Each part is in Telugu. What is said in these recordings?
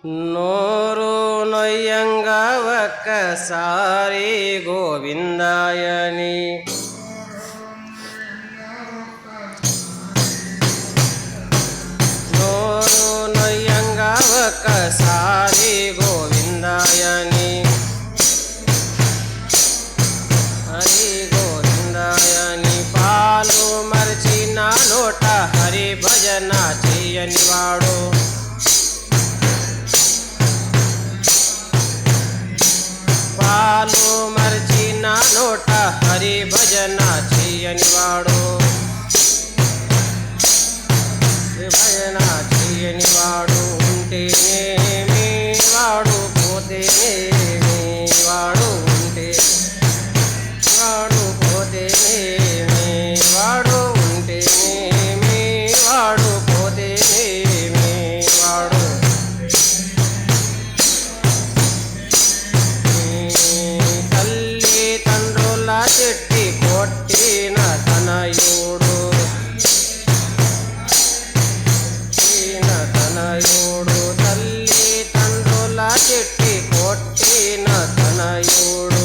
నోరు నొయ్యంగా ఒక్కసారి గోవిందాయని నోరు నొయ్యంగా ఒక్కసారి గోవిందాయని హరి గోవిందాయని పాలు మరచిన నోట హరి భజన చేయని వాడు పాలు మరచిన నోట హరి భజన చేయని వాడు భజన చేయని వాడు ఉంటేనేమి వాడు పోతేనేమి వాడు ఉంటే వాడు పోతేనేమి వాడు ఉంటేనేమి వాడు పోతేనేమి వాడు తల్లి తండ్రుల చెట్టి కొట్టిన తనయుడు తనయుడు తల్లి తండ్రుల చెట్టి కొట్టిన తనయుడు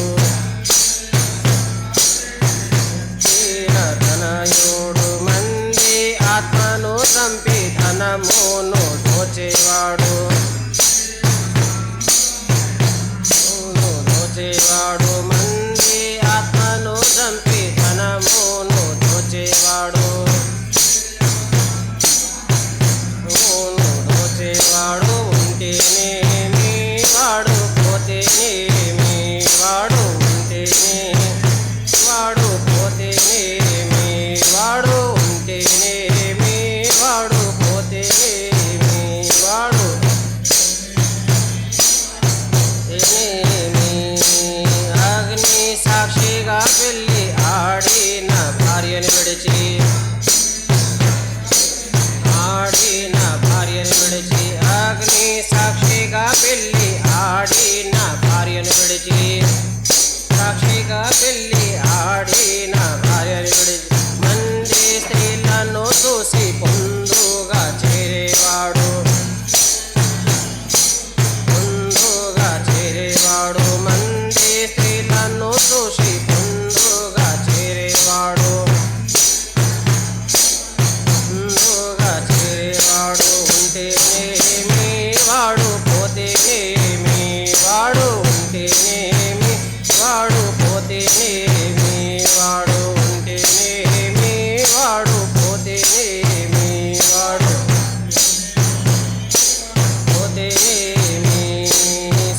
తనయుడు మంది ఆత్మను చంపి ధనమును దోచేవాడు దోచేవాడు మంది ఆత్మను చంపి ధనమును దోచేవాడు దోచేవాడు ఉంటేనేమి వాడు పోతేనేమి వాడు ఉంటేనే వాడు పోతేనేమి వాడు ఉంటేనేమి వాడు పోతేనేమి వాడు అగ్ని సాక్షిగా పెళ్ళి ఆడిన భార్యని విడిచి ఆడిన భార్యను విడిచి అగ్ని సాక్షిగా పెళ్ళి ఆడిన భార్యను విడిచి సాక్షిగా పెళ్ళి ఆడిన భార్యను విడిచి మంది స్త్రీలను చూసి పొందుగా చేరేవాడు పొందుగా చేరేవాడు మంది స్త్రీలను చూసి పొందుగా చేరేవాడు పొందుగా చేరేవాడు ఉంటేనేమి వాడు పోతేనేమి వాడు ఉంటేనేమి వాడు పోతేనేమి వాడు ఉంటేనేమి వాడు పోతేనేమి వాడు పోతేనేమి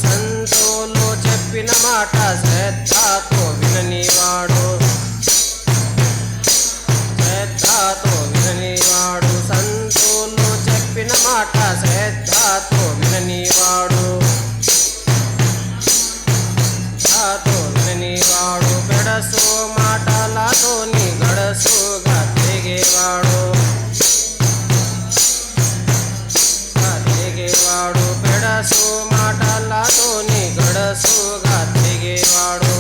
సంతోలు చెప్పిన మాట శ్రద్ధతో విననివాడు శ్రద్ధతో విననివాడు సంతోలు చెప్పిన మాట శ్రద్ధతో విననివాడు శ్రద్ధతో విననివాడు పెడసు మాటలతోని గడసుగా తిరిగేవాడు తిరిగేవాడు పెడసు మాటలతోని గడసుగా తిరిగేవాడు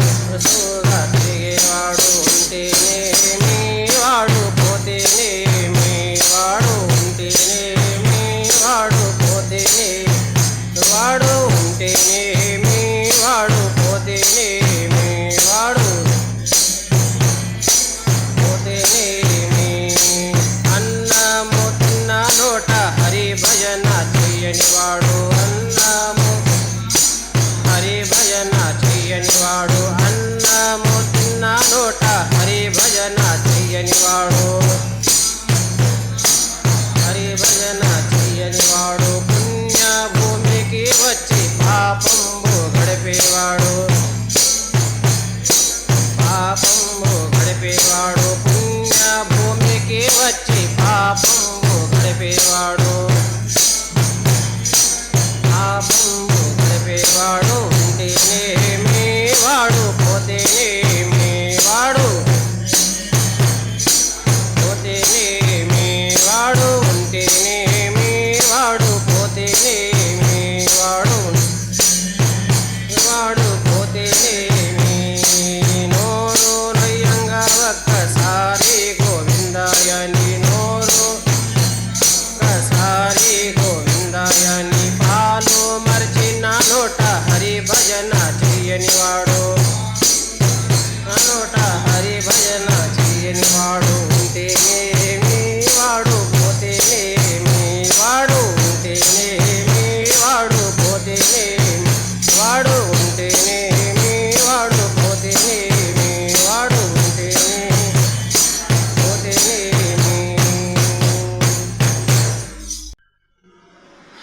గడసుగా తిరిగేవాడు ఉంటేనేమి వాడు పోతేనేమి వాడు ఉంటేనేమి వాడు పోతేనేమి వాడు ఉంటేనేమి వాడు పోతేనేమి వాడు పోతేనేమి అన్నము తిన్న నోట హరి భజన చేయని వాడు అన్నము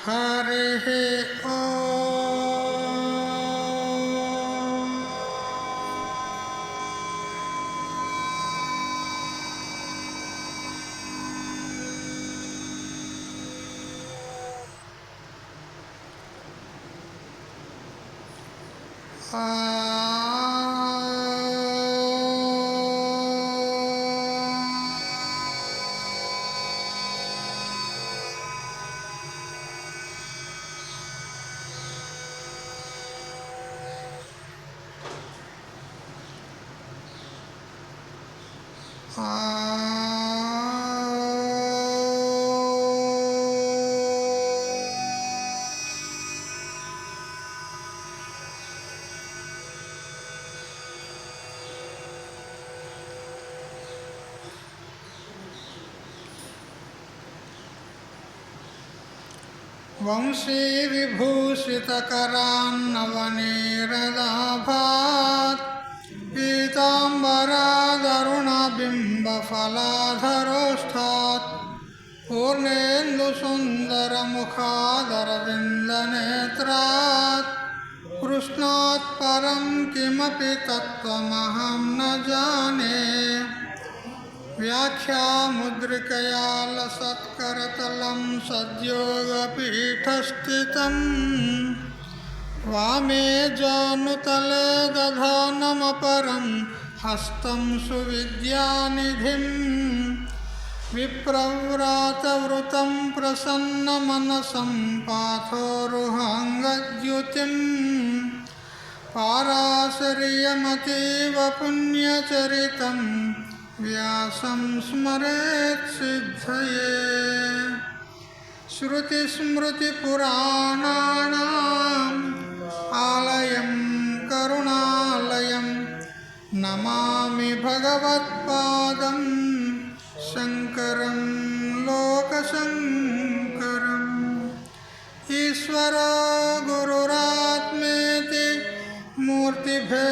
हरिः वंशी विभूषितकरान्नवनीरदाभात् पीताम्बरादरुणबिम्बफलाधरोष्ठात् पूर्णेन्दुसुन्दरमुखादरविन्दनेत्रात् कृष्णात् परं किमपि तत्त्वमहं न जाने व्याख्यामुद्रिकया लसत्करतलं सद्योगपीठस्थितम् वामे जानुतले दधानमपरं हस्तं सुविद्यानिधिं विप्रव्रातवृतं प्रसन्नमनसं पाथोरुहाङ्गद्युतिं पाराशर्यमतीव पुण्यचरितं व्यासं स्मरेत् सिद्धये श्रुतिस्मृतिपुराणानाम् आलयं करुणालयं नमामि भगवत्पादं शङ्करं लोकशङ्करम् ईश्वरो गुरुरात्मेति मूर्तिभेदविभागिने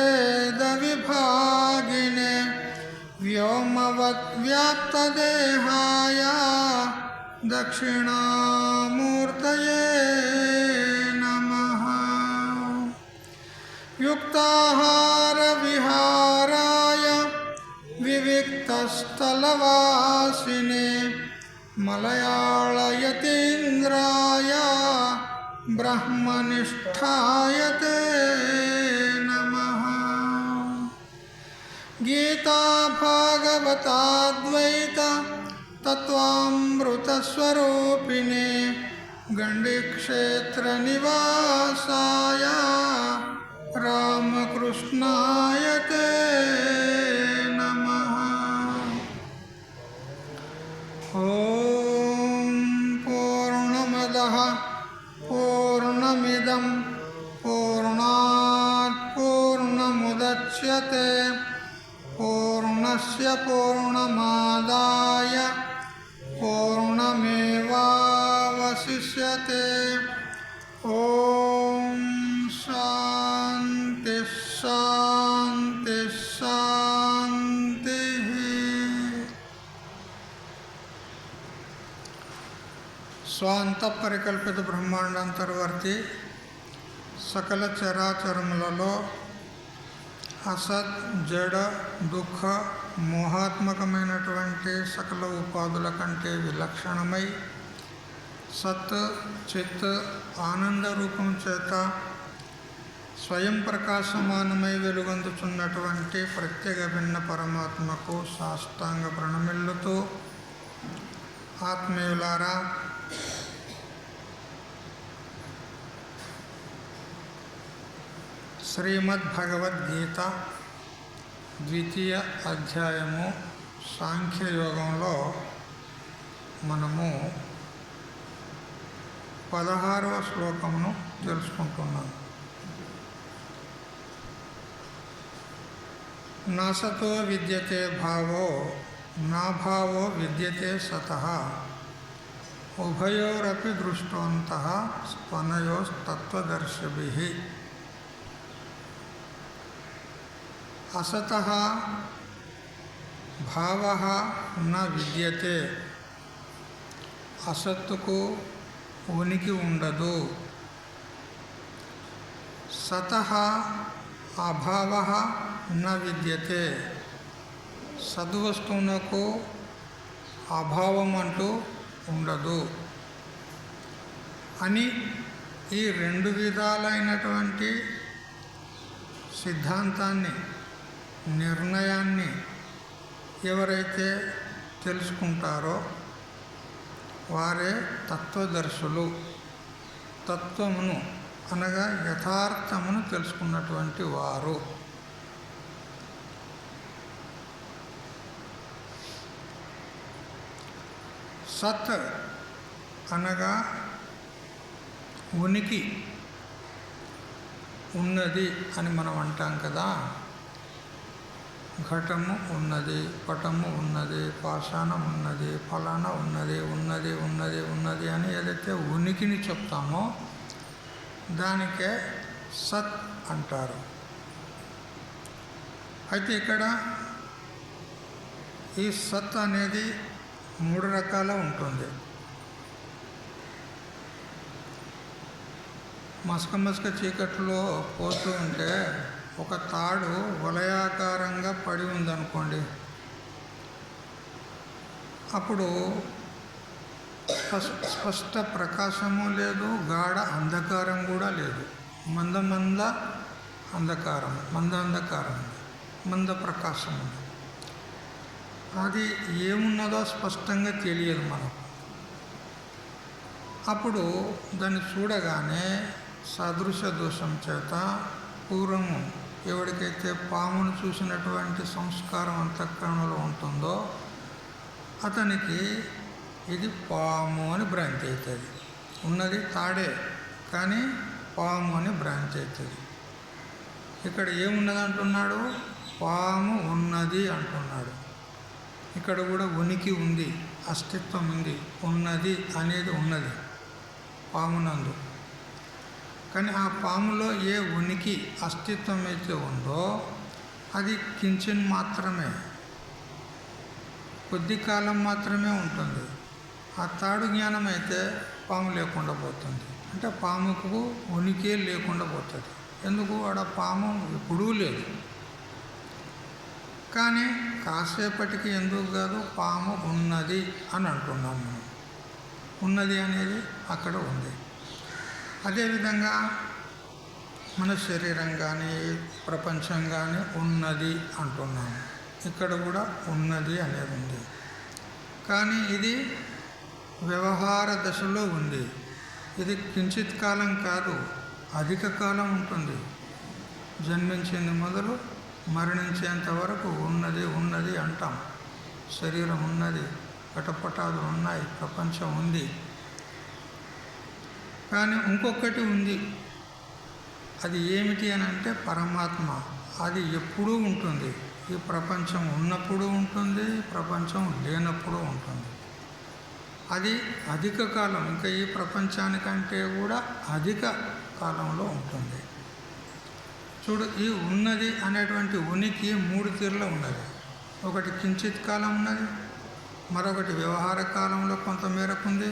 व्योमवद्व्याप्तदेहाय दक्षिणामूर्तये नमः। युक्ताहारविहाराय विविक्तस्थलवासिने मलयाळयतीन्द्राय ब्रह्मनिष्ठाय ते नमः। गीता भागवताद्वैत तत्त्वामृतस्वरूपिणे गण्डीक्षेत्रनिवासाय रामकृष्णाय ते नमः। ॐ पूर्णमदः पूर्णमिदं पूर्णात् पूर्णमुदच्यते पूर्णस्य पूर्णमादाय पूर्णमेवावशिष्यते। ॐ शान्ति शान्ति शान्तिः। స్వాంతపరికల్పిత బ్రహ్మాండాంతర్వర్తి సకల చరాచరములలో అసత్ జడ దుఃఖ మోహాత్మకమైనటువంటి సకల ఉపాధుల కంటే విలక్షణమై సత్ చిత్ ఆనంద రూపం చేత స్వయం ప్రకాశమానమై వెలుగొందుచున్నటువంటి ప్రత్యేక భిన్న పరమాత్మకు సాష్టాంగ ప్రణమిల్లుతూ ఆత్మీయులారా, శ్రీమద్భగవద్గీత ద్వితీయ అధ్యాయము సాంఖ్యయోగంలో మనము 16వ శ్లోకమును తెలుసుకుంటున్నాం. నాసతో విద్యతే భావో నాభావో విద్యతే సతః ఉభయోరపి దృష్టోంతః స్తనయోస్తత్వదర్శిభిః. అసతః భావః న విద్యతే. అసత్తుకు ఉనికి ఉండదు. సతః అభావః న విద్యతే. సద్వస్తువునకు అభావం అంటూ ఉండదు అని ఈ రెండు విధాలైనటువంటి సిద్ధాంతాన్ని, నిర్ణయాన్ని ఎవరైతే తెలుసుకుంటారో వారే తత్వదర్శులు. తత్వమును అనగా యథార్థమును తెలుసుకున్నటువంటి వారు. సత్ అనగా ఉనికి ఉన్నది అని మనం అంటాం కదా. ఘటము ఉన్నది, పటము ఉన్నది, పాషాణం ఉన్నది, ఫలానా ఉన్నది, ఉన్నది ఉన్నది ఉన్నది అని ఏదైతే ఉనికిని చెప్తామో దానికే సత్ అంటారు. అయితే ఇక్కడ ఈ సత్ అనేది 3 రకాల ఉంటుంది. మసక చీకట్లో పోతూ ఉంటే ఒక తాడు వలయాకారంగా పడి ఉందనుకోండి, అప్పుడు స్పష్ట ప్రకాశము లేదు, గాఢ అంధకారం కూడా లేదు. మంద అంధకారం, మంద ప్రకాశం ఉంది. అది ఏమున్నదో స్పష్టంగా తెలియదు మనకు. అప్పుడు దాన్ని చూడగానే సదృశ్య దోషం చేత పూర్వము ఎవరికైతే పామును చూసినటువంటి సంస్కారం అంతఃకరణలో ఉంటుందో అతనికి ఇది పాము అని భ్రాంతి అవుతుంది. ఉన్నది తాడే కానీ పాము అని భ్రాంతి అవుతుంది. ఇక్కడ ఏమున్నది అంటున్నాడు? పాము ఉన్నది అంటున్నాడు. ఇక్కడ కూడా ఉనికి ఉంది, అస్తిత్వం ఉంది. ఉన్నది అనేది ఉన్నది పామునందు. కానీ ఆ పాములో ఏ ఉనికి అస్తిత్వం అయితే ఉందో అది కించిన్ మాత్రమే, కొద్ది కాలం మాత్రమే ఉంటుంది. ఆ తాడు జ్ఞానం అయితే పాము లేకుండా పోతుంది. అంటే పాముకు ఉనికి లేకుండా పోతుంది. ఎందుకు? ఆడ పాము ఎప్పుడూ లేదు. కానీ కాసేపటికి ఎందుకు కాదు, పాము ఉన్నది అని అంటున్నాం మనం. ఉన్నది అనేది అక్కడ ఉంది. అదేవిధంగా మన శరీరం కానీ ప్రపంచం కానీ ఉన్నది అంటున్నాము. ఇక్కడ కూడా ఉన్నది అనేది ఉంది. కానీ ఇది వ్యవహార దశలో ఉంది. ఇది కించిత్ కాలం కాదు, అధిక కాలం ఉంటుంది. జన్మించింది మొదలు మరణించేంత వరకు ఉన్నది ఉన్నది అంటాం. శరీరం ఉన్నది, పటపటాలు ఉన్నాయి, ప్రపంచం ఉంది. కానీ ఇంకొకటి ఉంది. అది ఏమిటి అని అంటే పరమాత్మ. అది ఎప్పుడూ ఉంటుంది. ఈ ప్రపంచం ఉన్నప్పుడు ఉంటుంది, ప్రపంచం లేనప్పుడు ఉంటుంది. అది అధిక కాలం, ఇంకా ఈ ప్రపంచానికంటే కూడా అధిక కాలంలో ఉంటుంది. చూడు, ఈ ఉన్నది అనేటువంటి ఉనికి 3 తీరులో ఉన్నది. ఒకటి కించిత్ కాలం ఉన్నది, మరొకటి వ్యవహార కాలంలో కొంతమేరకు ఉంది.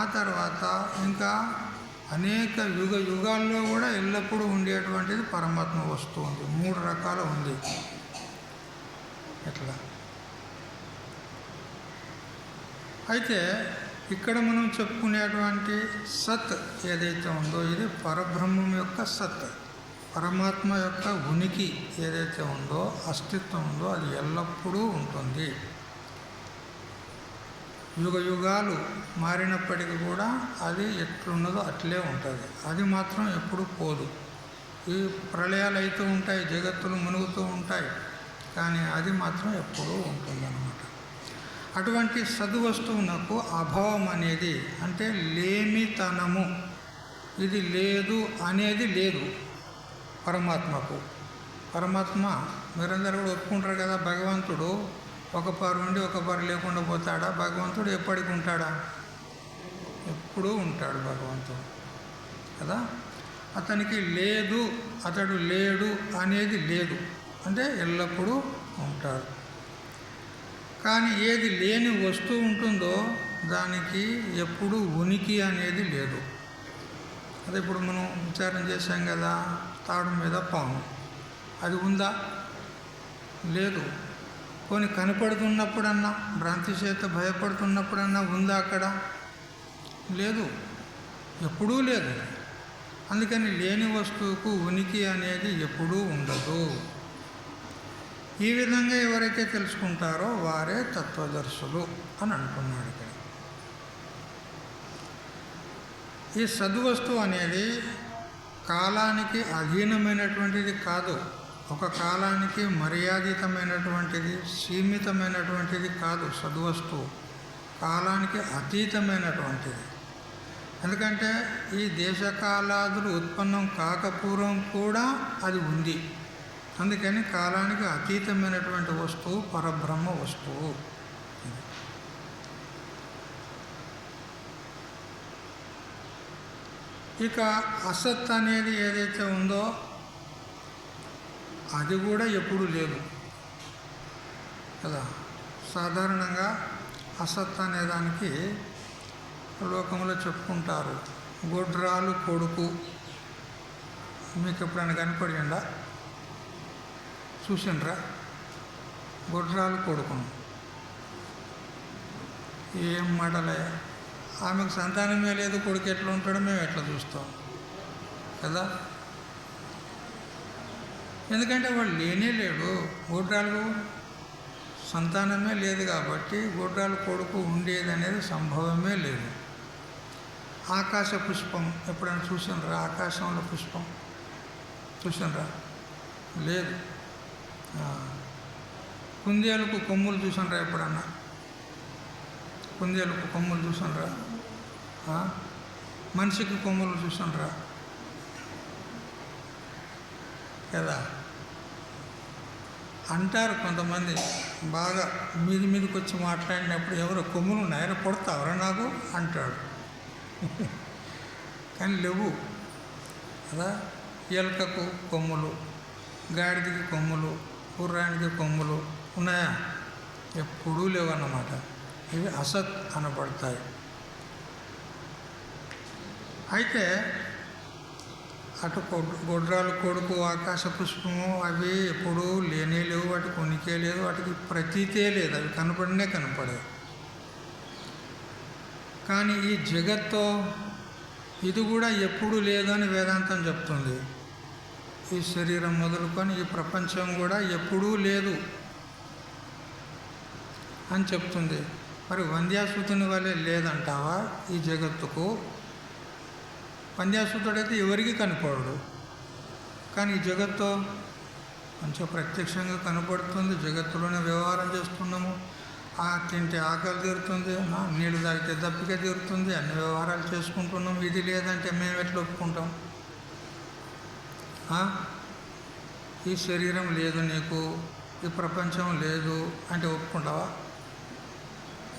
ఆ తర్వాత ఇంకా అనేక యుగాల్లో కూడా ఎల్లప్పుడూ ఉండేటువంటిది పరమాత్మ వస్తువు ఉంది. 3 రకాలు ఉంది. ఎట్లా అయితే ఇక్కడ మనం చెప్పుకునేటువంటి సత్ ఏదైతే ఉందో ఇది పరబ్రహ్మం యొక్క సత్. పరమాత్మ యొక్క ఉనికి ఏదైతే ఉందో, అస్తిత్వం ఉందో అది ఎల్లప్పుడూ ఉంటుంది. యుగాలు మారినప్పటికీ కూడా అది ఎట్లున్నదో అట్లే ఉంటుంది. అది మాత్రం ఎప్పుడు పోదు. ఈ ప్రళయాలు అవుతూ ఉంటాయి, జగత్తులు మునుగుతూ ఉంటాయి, కానీ అది మాత్రం ఎప్పుడూ ఉంటుందన్నమాట. అటువంటి సద్వస్తువునకు అభావం అనేది అంటే లేమితనము, ఇది లేదు అనేది లేదు పరమాత్మకు. పరమాత్మ మీరందరూ కూడా ఒప్పుకుంటారు కదా, భగవంతుడు ఒక పారు ఉండి ఒక పారు లేకుండా పోతాడా? భగవంతుడు ఎప్పటికి ఉంటాడా? ఎప్పుడూ ఉంటాడు భగవంతుడు కదా. అతనికి లేదు, అతడు లేడు అనేది లేదు, అంటే ఎల్లప్పుడూ ఉంటాడు. కానీ ఏది లేని వస్తువు ఉంటుందో దానికి ఎప్పుడు ఉనికి అనేది లేదు. అదే ఇప్పుడు మనం విచారం చేశాం కదా, తాడు మీద పాము, అది ఉందా? లేదు. కొన్ని కనపడుతున్నప్పుడన్నా, భ్రాంతి చేత భయపడుతున్నప్పుడన్నా ఉందా అక్కడ? లేదు, ఎప్పుడూ లేదు. అందుకని లేని వస్తువుకు ఉనికి అనేది ఎప్పుడూ ఉండదు. ఈ విధంగా ఎవరైతే తెలుసుకుంటారో వారే తత్వదర్శులు అని అంటున్నాడు ఇక్కడ. ఈ సద్వస్తువు అనేది కాలానికి అధీనమైనటువంటిది కాదు, ఒక కాలానికి మర్యాదితమైనటువంటిది, సీమితమైనటువంటిది కాదు. సద్వస్తువు కాలానికి అతీతమైనటువంటిది. ఎందుకంటే ఈ దేశకాలాదులు ఉత్పన్నం కాకపూర్వం కూడా అది ఉంది. అందుకని కాలానికి అతీతమైనటువంటి వస్తువు పరబ్రహ్మ వస్తువు. ఇక అసత్ అనేది ఏదైతే ఉందో అది కూడా ఎప్పుడూ లేదు కదా. సాధారణంగా అసత్ అనేదానికి లోకంలో చెప్పుకుంటారు, గొడ్రాలు కొడుకు. మీకు ఎప్పుడైనా కనపడిందా? చూసిండ్రా? గొడ్రాలు కొడుకును ఏం మాటలే. ఆమెకు సంతానమే లేదు, కొడుకు ఎట్లా ఉంటాడో మేము ఎట్లా చూస్తాం కదా. ఎందుకంటే వాడు లేనే లేడు. గొడ్రాలు సంతానమే లేదు కాబట్టి గొడ్రాలు కొడుకు ఉండేది అనేది సంభవమే లేదు. ఆకాశ పుష్పం ఎప్పుడైనా చూసినరా? ఆకాశంలో పుష్పం చూసినరా? లేదు. కుందేలుకు కొమ్ములు చూసినరా? ఎప్పుడన్నా కుందేలుకు కొమ్ములు చూసినరా? మనిషికి కొమ్ములు చూసినరా కదా. అంటారు కొంతమంది, బాగా మీదికి వచ్చి మాట్లాడినప్పుడు, ఎవరో కొమ్ములు ఉన్నాయని కొడతావరా నాకు అంటాడు. కానీ లేవు కదా. ఎలుకకు కొమ్ములు, గాడిదకి కొమ్ములు, గుర్రానికి కొమ్ములు ఉన్నాయా? ఎప్పుడూ లేవన్నమాట. ఇవి అసత్ అనబడతాయి. అయితే అటు గొడ్రాలు కొడుకు, ఆకాశ పుష్పము అవి ఎప్పుడూ లేనే లేవు. వాటికి ఉనికే లేదు, వాటికి ప్రతీతే లేదు, అవి కనపడనే కనపడవు. కానీ ఈ జగత్తు ఇది కూడా ఎప్పుడూ లేదని వేదాంతం చెప్తుంది. ఈ శరీరం మొదలుకొని ఈ ప్రపంచం కూడా ఎప్పుడూ లేదు అని చెప్తుంది. మరి వంద్యాసుతుని వల్లే లేదంటావా ఈ జగత్తుకు? వంద్యాసుతుడైతే ఎవరికి కనపడడు, కానీ ఈ జగత్తు కొంచెం ప్రత్యక్షంగా కనపడుతుంది. జగత్తులోనే వ్యవహారం చేస్తున్నాము. తింటే ఆకలి తీరుతుంది, నీళ్ళు తాగితే దప్పిక తీరుతుంది, అన్ని వ్యవహారాలు చేసుకుంటున్నాం. ఇది లేదంటే మేము ఎట్లా ఒప్పుకుంటాం? ఈ శరీరం లేదు నీకు, ఈ ప్రపంచం లేదు అంటే ఒప్పుకుంటావా?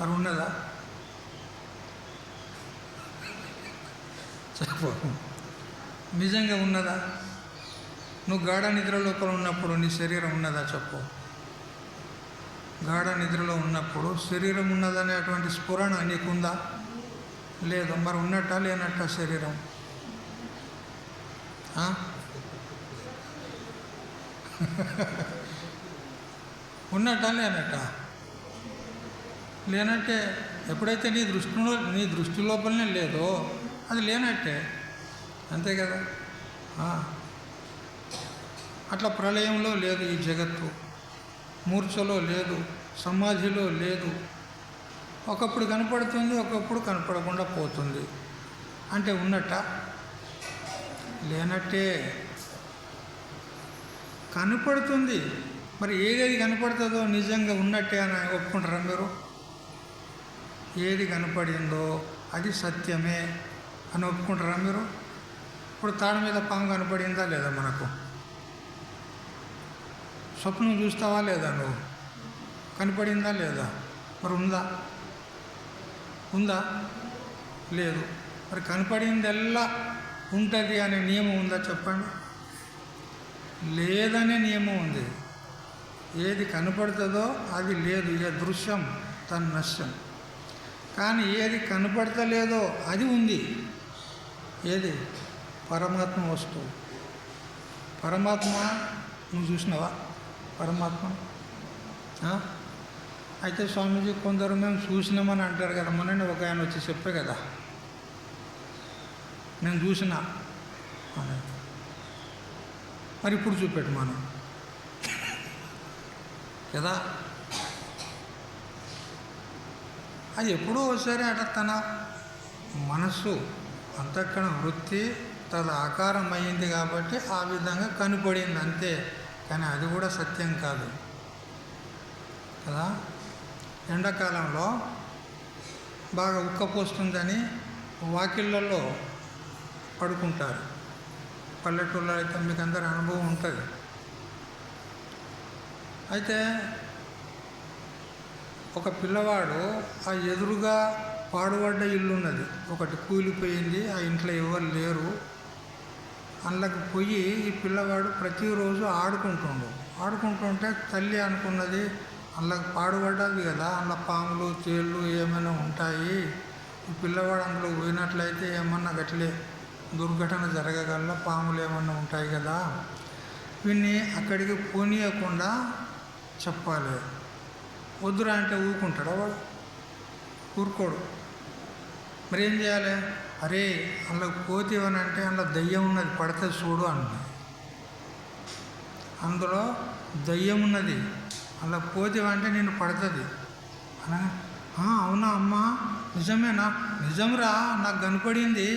అది ఉన్నదా? చెప్పు, నిజంగా ఉన్నదా? నువ్వు గాఢ నిద్ర లోపల ఉన్నప్పుడు నీ శరీరం ఉన్నదా? చెప్పు. గాఢ నిద్రలో ఉన్నప్పుడు శరీరం ఉన్నదనేటువంటి స్ఫురణ నీకుందా? లేదు. మరి ఉన్నట్టా లేనట్టా శరీరం? ఉన్నట్టా లేనట్టా? లేనట్టే. ఎప్పుడైతే నీ దృష్టి లోపలనే లేదో అది లేనట్టే, అంతే కదా. అట్లా ప్రళయంలో లేదు ఈ జగత్తు, మూర్ఛలో లేదు, సమాధిలో లేదు. ఒకప్పుడు కనపడుతుంది, ఒకప్పుడు కనపడకుండా పోతుంది. అంటే ఉన్నట్ట? లేనట్టే. కనపడుతుంది, మరి ఏది కనపడుతుందో నిజంగా ఉన్నట్టే అని ఒప్పుకుంటారా మీరు? ఏది కనపడిందో అది సత్యమే అని ఒప్పుకుంటారా మీరు? ఇప్పుడు తాడు మీద పాము కనపడిందా లేదా మనకు? స్వప్నం చూస్తావా లేదా? నువ్వు కనపడిందా లేదా? మరి ఉందా? లేదు. మరి కనపడిందల్లా ఉంటుంది అనే నియమం ఉందా? చెప్పండి. లేదనే నియమం ఉంది. ఏది కనపడుతుందో అది లేదు. ఇక దృశ్యం తన్నశ్యం. కానీ ఏది కనపడతలేదో అది ఉంది. ఏది? పరమాత్మ వస్తువు. పరమాత్మ నువ్వు చూసినావా పరమాత్మ? అయితే స్వామీజీ కొందరు మేము చూసినామని అంటారు కదా. మొన్న ఒక ఆయన వచ్చి చెప్పే కదా, నేను చూసిన అని. మరి ఇప్పుడు చూపెట్టు మనం కదా. అది ఎప్పుడో ఒకసారి అట్లా తన మనస్సు అంతఃకరణ వృత్తి తన ఆకారం అయ్యింది కాబట్టి ఆ విధంగా కనపడింది అంతే. కానీ అది కూడా సత్యం కాదు కదా. ఎండాకాలంలో బాగా ఉక్కపోస్తుందని వాకిళ్ళల్లో పడుకుంటారు. పల్లెటూళ్ళలో అయితే మీకు అందరి అనుభవం ఉంటుంది. అయితే ఒక పిల్లవాడు ఆ ఎదురుగా పాడుపడ్డ ఇల్లు ఉన్నది, ఒకటి కూలిపోయింది, ఆ ఇంట్లో ఎవరు లేరు. అందులోకి పోయి ఈ పిల్లవాడు ప్రతిరోజు ఆడుకుంటుంటే తల్లి అనుకున్నది అందులోకి పాడుపడ్డది కదా, అందులో పాములు తేళ్ళు ఏమైనా ఉంటాయి, ఈ పిల్లవాడు అందులో పోయినట్లయితే ఏమన్నా గట్లే దుర్ఘటన జరగగల, పాములు ఏమన్నా ఉంటాయి కదా, వీన్ని అక్కడికి పోనీయకుండా చెప్పాలి. వద్దురా అంటే ఊరుకుంటాడా వాడు? ఊరుకోడు. మరి ఏం చేయాలి? అరే అందులో పోతేవని అంటే అందులో దయ్యం ఉన్నది, పడితే చూడు అన్నది. అందులో దయ్యం ఉన్నది, అందులో పోతేవంటే నేను పడుతుంది అనగా, అవునా అమ్మా, నిజమేనా? నిజంరా, నాకు కనపడింది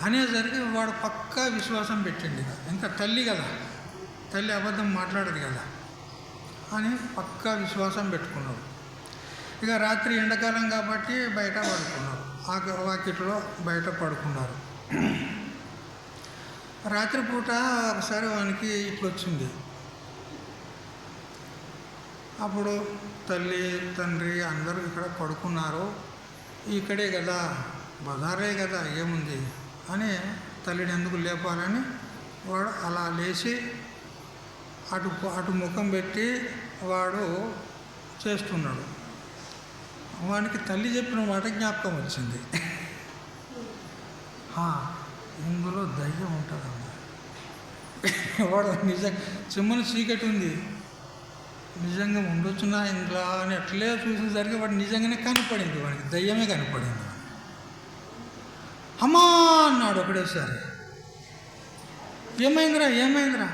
అనేసరికి వాడు పక్కా విశ్వాసం పెట్టింది. ఇంకా తల్లి కదా, తల్లి అబద్ధం మాట్లాడదు కదా అని పక్కా విశ్వాసం పెట్టుకున్నాడు. ఇక రాత్రి ఎండాకాలం కాబట్టి బయట పడుకున్నారు, వాకిట్లో బయట పడుకున్నారు. రాత్రిపూట ఒకసారి వానికి ఇట్లా వచ్చింది. అప్పుడు తల్లి తండ్రి అందరూ ఇక్కడ పడుకున్నారు, ఇక్కడే కదా, బజారే కదా, ఏముంది అని తల్లిని ఎందుకు లేపాలని వాడు అలా లేచి అటు ముఖం పెట్టి వాడు చేస్తున్నాడు. వానికి తల్లి చెప్పిన మాట జ్ఞాపకం వచ్చింది. ఇందులో దయ్యం ఉంటుందమ్మా. వాడు నిజంగా చిమ్మని చీకటి ఉంది, నిజంగా ఉండొచ్చునా ఇంట్లో అని అట్లే చూసేసరికి వాడు నిజంగానే కనపడింది, వాడికి దయ్యమే కనపడింది. అమ్మా అన్నాడు ఒకటేసారి. ఏమైందిరా?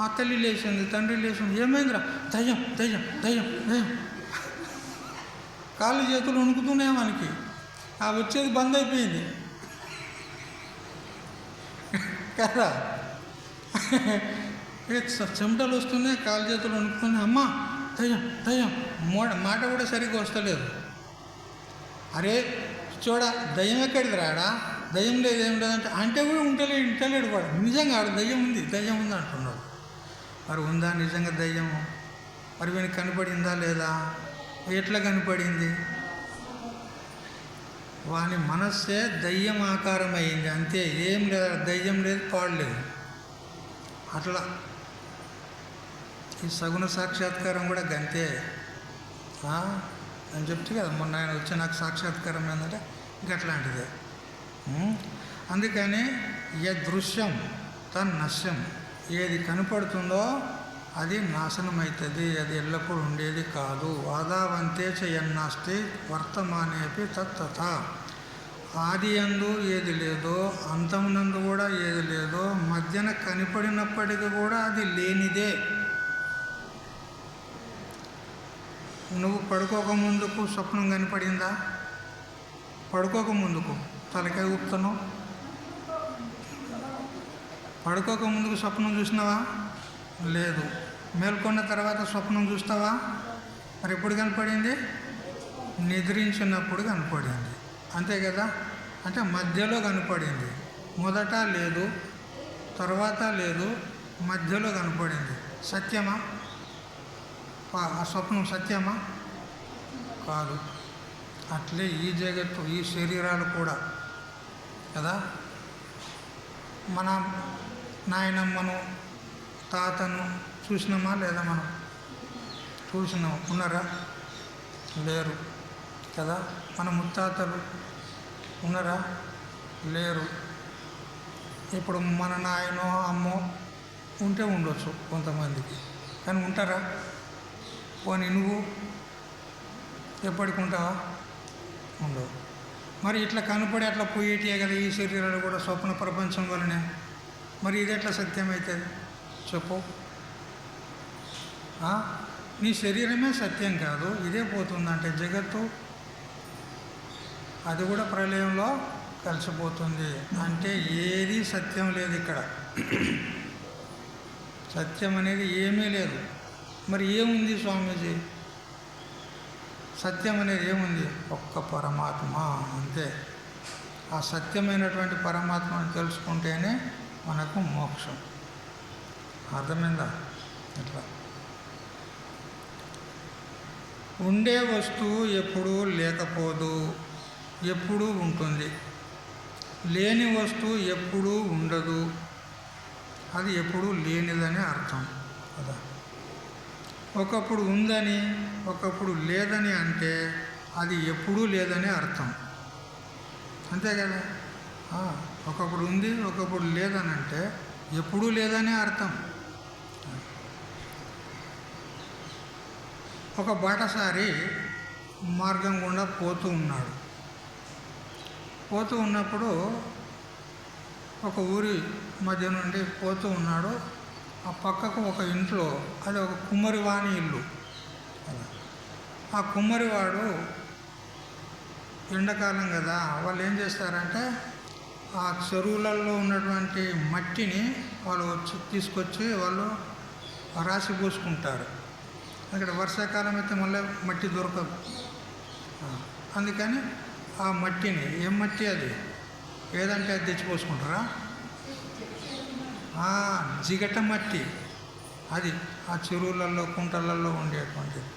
ఆ తల్లి లేచింది, తండ్రి లేచింది. ఏమైందిరా? దయ్యం. కాళ్ళు చేతులు వణుకుతున్నాయి మనకి. ఆ వచ్చేది బంద్ అయిపోయింది కదా. చెమటలు వస్తున్నాయి, కాళ్ళు చేతులు వణుకుతున్నాయి. అమ్మా దయ్యం మాట కూడా సరిగ్గా వస్తలేదు. అరే చూడ, దయ్యం ఎక్కడిది రాడా? దయ్యం లేదు, ఏం లేదంటే అంటే కూడా ఉంటలేడు వాడు. నిజంగా ఆడు దయ్యం ఉంది అంటున్నాడు. మరి ఉందా నిజంగా దయ్యము? మరి వీనికి కనపడిందా లేదా? ఎట్లా కనపడింది? వాని మనస్సే దయ్యం ఆకారం అయింది అంతే, ఏం లేదు, దయ్యం లేదు, పాడలేదు. అట్లా ఈ సగుణ సాక్షాత్కారం కూడా గంతే. నేను చెప్తే కదా మొన్న ఆయన వచ్చి నాకు సాక్షాత్కారం ఏంటంటే గట్లాంటిదే. అందుకని దృశ్యం తన్నశ్యం, ఏది కనపడుతుందో అది నాశనం అవుతుంది, అది ఎల్లప్పుడూ ఉండేది కాదు. ఆదావంతే చేయన్నాస్తి వర్తమానేపి తత్తథ. ఆది యందు ఏది లేదో అంతమునందు కూడా ఏది లేదో, మధ్యన కనపడినప్పటికీ కూడా అది లేనిదే. నువ్వు పడుకోకముందుకు స్వప్నం కనపడిందా? పడుకోకముందుకు తలకాయ ఊపుతున్నావు. పడుకోకముందుకు స్వప్నం చూసినావా? లేదు. మేల్కొన్న తర్వాత స్వప్నం చూస్తావా? మరి ఎప్పుడు కనపడింది? నిద్రించినప్పుడు కనపడింది, అంతే కదా. అంటే మధ్యలో కనపడింది. మొదట లేదు, తర్వాత లేదు, మధ్యలో కనపడింది. సత్యమా? ఆ స్వప్నం సత్యమా? కాదు. అట్లే ఈ జగత్తు, ఈ శరీరాలు కూడా కదా. మన నాయనమ్మను తాతను చూసినామా లేదా? మనం చూసినాం. ఉన్నారా? లేరు కదా. మన ముత్తాతలు ఉన్నారా? లేరు. ఇప్పుడు మన నాయనో అమ్మో ఉంటే ఉండొచ్చు కొంతమందికి, కానీ ఉంటారా? పోనీ నువ్వు ఎప్పటికి ఉంటావా? ఉండవు. మరి ఇట్లా కనపడి అట్లా పోయేటియే కదా ఈ శరీరాలు కూడా స్వప్న ప్రపంచం వల్లనే. మరి ఇది ఎట్లా సత్యమవుతుంది చెప్పు? నీ శరీరమే సత్యం కాదు, ఇదే పోతుందంటే జగత్తు అది కూడా ప్రళయంలో కలిసిపోతుంది. అంటే ఏది సత్యం లేదు ఇక్కడ. సత్యం అనేది ఏమీ లేదు. మరి ఏముంది స్వామీజీ? సత్యం అనేది ఏముంది? ఒక్క పరమాత్మ, అంతే. ఆ సత్యమైనటువంటి పరమాత్మను తెలుసుకుంటేనే మనకు మోక్షం. అర్థమైందా? ఇట్లా ఉండే వస్తువు ఎప్పుడూ లేకపోదు, ఎప్పుడూ ఉంటుంది. లేని వస్తువు ఎప్పుడూ ఉండదు, అది ఎప్పుడూ లేనిదని అర్థం కదా. ఒకప్పుడు ఉందని ఒకప్పుడు లేదని అంటే అది ఎప్పుడూ లేదని అర్థం, అంతే కదా. ఒకప్పుడు ఉంది ఒకప్పుడు లేదని అంటే ఎప్పుడూ లేదని అర్థం. ఒక బాటసారి మార్గం గుండా పోతూ ఉన్నాడు. పోతూ ఉన్నప్పుడు ఒక ఊరి మధ్య నుండి పోతూ ఉన్నాడు. ఆ పక్కకు ఒక ఇంట్లో, అది ఒక కుమ్మరివాణి ఇల్లు. ఆ కుమ్మరివాడు ఎండాకాలం కదా, వాళ్ళు ఏం చేస్తారంటే ఆ చెరువులలో ఉన్నటువంటి మట్టిని వాళ్ళు తీసుకొచ్చి వాళ్ళు రాసి పోసుకుంటారు. అక్కడ వర్షాకాలం అయితే మళ్ళీ మట్టి దొరకదు. అందుకని ఆ మట్టిని, ఏం మట్టి అది, ఏదంటే అది తెచ్చిపోసుకుంటారా? జిగట మట్టి, అది ఆ చెరువులలో కుంటలలో ఉండేటువంటిది.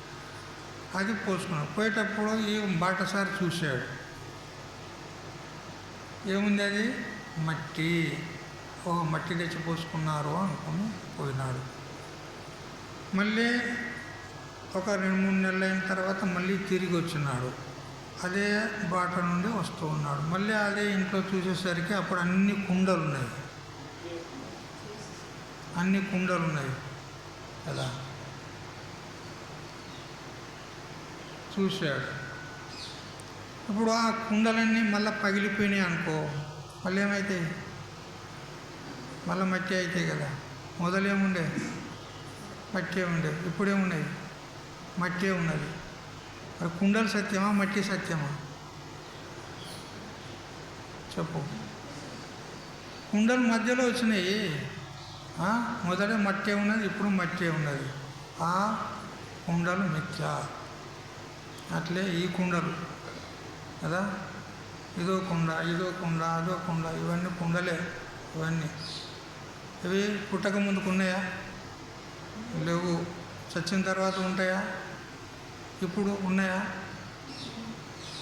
అది పోసుకున్నాడు. పోయేటప్పుడు ఈ బాటసారి చూశాడు, ఏముంది అది? మట్టి. మట్టి తెచ్చి పోసుకున్నారు అనుకుని పోయినాడు. మళ్ళీ ఒక 2-3 నెలలు అయిన తర్వాత మళ్ళీ తిరిగి వచ్చినాడు. అదే బాట నుండి వస్తూ ఉన్నాడు. మళ్ళీ అదే ఇంట్లో చూసేసరికి అప్పుడు అన్ని కుండలు ఉన్నాయి, అన్ని కుండలు ఉన్నాయి కదా. చూశాడు. ఇప్పుడు ఆ కుండలన్నీ మళ్ళీ పగిలిపోయినాయి అనుకో, మళ్ళీ ఏమవుతాయి? మళ్ళీ మట్టి అవుతాయి కదా. మొదలేముండే? మట్టే ఉండే. ఇప్పుడేమున్నాయి? మట్టే ఉన్నది. మరి కుండలు సత్యమా మట్టి సత్యమా చెప్పు? కుండలు మధ్యలో వచ్చినాయి. మొదట మట్టే ఉన్నది, ఇప్పుడు మట్టే ఉన్నది. ఆ కుండలు మిథ్య. అట్లే ఈ కుండలు కదా, ఇదో కుండ, ఇదో కుండ, అదో కుండ, ఇవన్నీ కుండలే. ఇవన్నీ ఇవి పుట్టక ముందుకు ఉన్నాయా? లేవు. చచ్చిన తర్వాత ఉంటాయా? ఇప్పుడు ఉన్నాయా?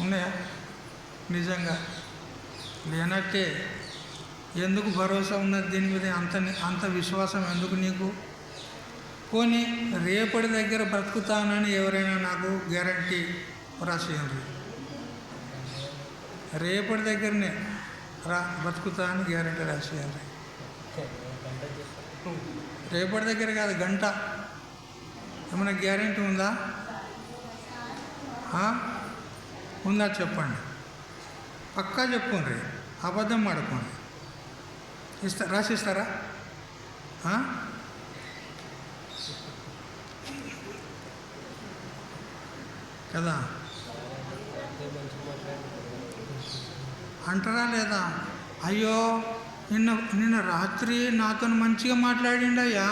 ఉన్నాయా? నిజంగా లేనట్టే. ఎందుకు భరోసా ఉన్నది దీని మీద? అంత విశ్వాసం ఎందుకు నీకు? పోనీ రేపటి దగ్గర బ్రతుకుతానని ఎవరైనా నాకు గ్యారంటీ రాసేయండి. రేపటి దగ్గరనే బ్రతుకుతా అని గ్యారంటీ రాసేయండి. రేపటి దగ్గర కాదు, గంట. ఏమైనా గ్యారంటీ ఉందా? ఉందా చెప్పండి. పక్కా చెప్పుకోండి, అబద్ధం ఆడుకోండి. రాసిస్తారా? కదా అంటారా లేదా? అయ్యో నిన్న రాత్రి నాతో మంచిగా మాట్లాడిండయ్యా,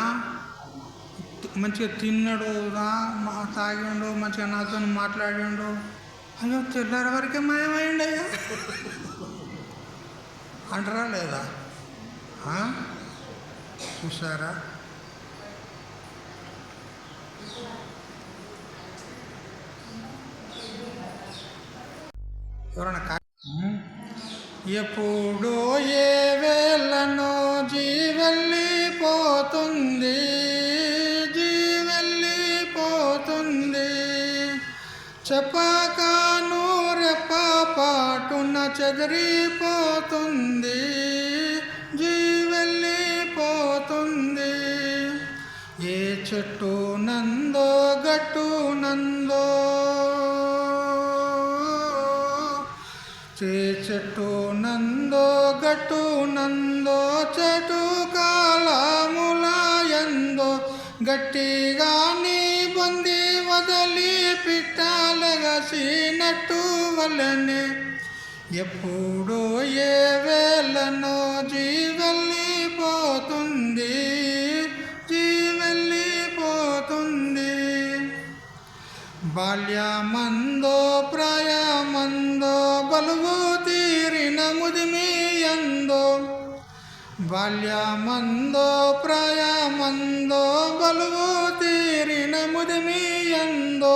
మంచిగా తిన్నాడు, తాగిండు, మంచిగా నాతో మాట్లాడిండు. అయ్యో తెల్లారి వరకే మాయమైండయ్యా అంటారా లేదా? చూసారా? ఎవరన్నా ఎప్పుడో ఏ వేళనో జీవెళ్ళిపోతుంది, జీవెళ్ళిపోతుంది, చెప్పకాను రెప్పపాటున చెదిరిపోతుంది, జీవెళ్ళిపోతుంది. ఏ చెట్టు నందో గట్టు నందో, ఏ చెట్టు నందో గట్టు నందో, చెట్టు కాలములాయందో గట్టిగా నీ పొంది వదలి పిట్టాలగసినట్టు వలనే ఎప్పుడో ఏ వేళనో జీవెళ్ళిపోతుంది, జీవెళ్ళిపోతుంది. బాల్యమందో ప్రాయమందో బలువు తీరిన ముదిమియందో, బాల్యమందో ప్రాయమందో బలువు తీరిన ముదిమియందో,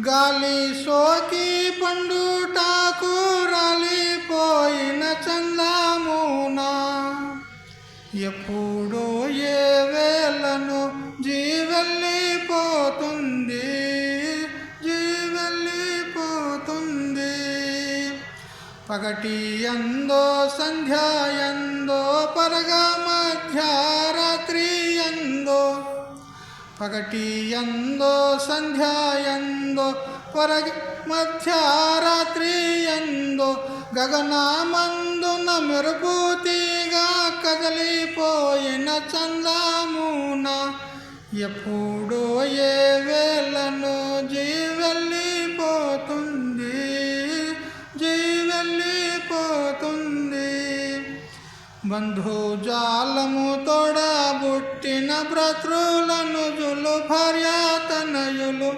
గాలి సోకి పండుటాకు రాలిపోయిన చందమునా ఎప్పుడో ఏ వేళను జీవెళ్ళిపోతుంది, జీవెళ్ళిపోతుంది. పగటి ఎందో సంధ్యాయందో పరగ మధ్యరాత్రి ఎందో, పగటి ఎందో సంధ్యాయందో పరగ మధ్యరాత్రి ఎందో, గగనమందున మెరుపుతీగా కదలిపోయిన చందమున ఎప్పుడో ఏ వేళను జీవెళ్ళిపోతుంది, జీవెళ్ళిపోతుంది. బంధుజాలము తోడబుట్టిన భ్రతృలనుజులు భార్యాతనయులు,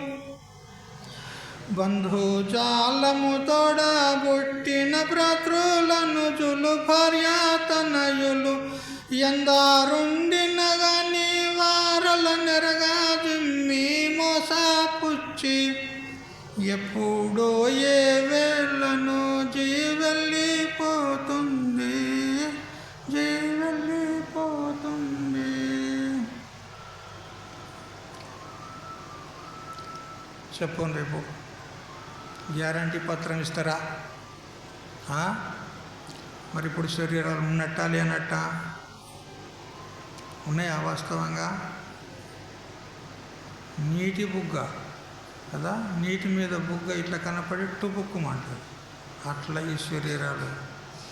బంధుజాలము తోడబుట్టిన భ్రతృలనుజులు భార్యాతనయులు, ఎందారుండిన గాని వారల నెరగా జిమ్మి మోసపుచ్చి ఎప్పుడో ఏ వేళను జీవెళ్ళిపోతుంది, జీవెళ్ళిపోతుంది. చెప్పండి, రేపు గ్యారంటీ పత్రం ఇస్తారా? మరి ఇప్పుడు శరీరాలు ఉన్నట్టా లేనట్టా? ఉన్నాయా వాస్తవంగా? నీటి బుగ్గ కదా, నీటి మీద బుగ్గ ఇట్లా కనపడి టుపుక్కుమంటారు, అట్లా ఈ శరీరాలు.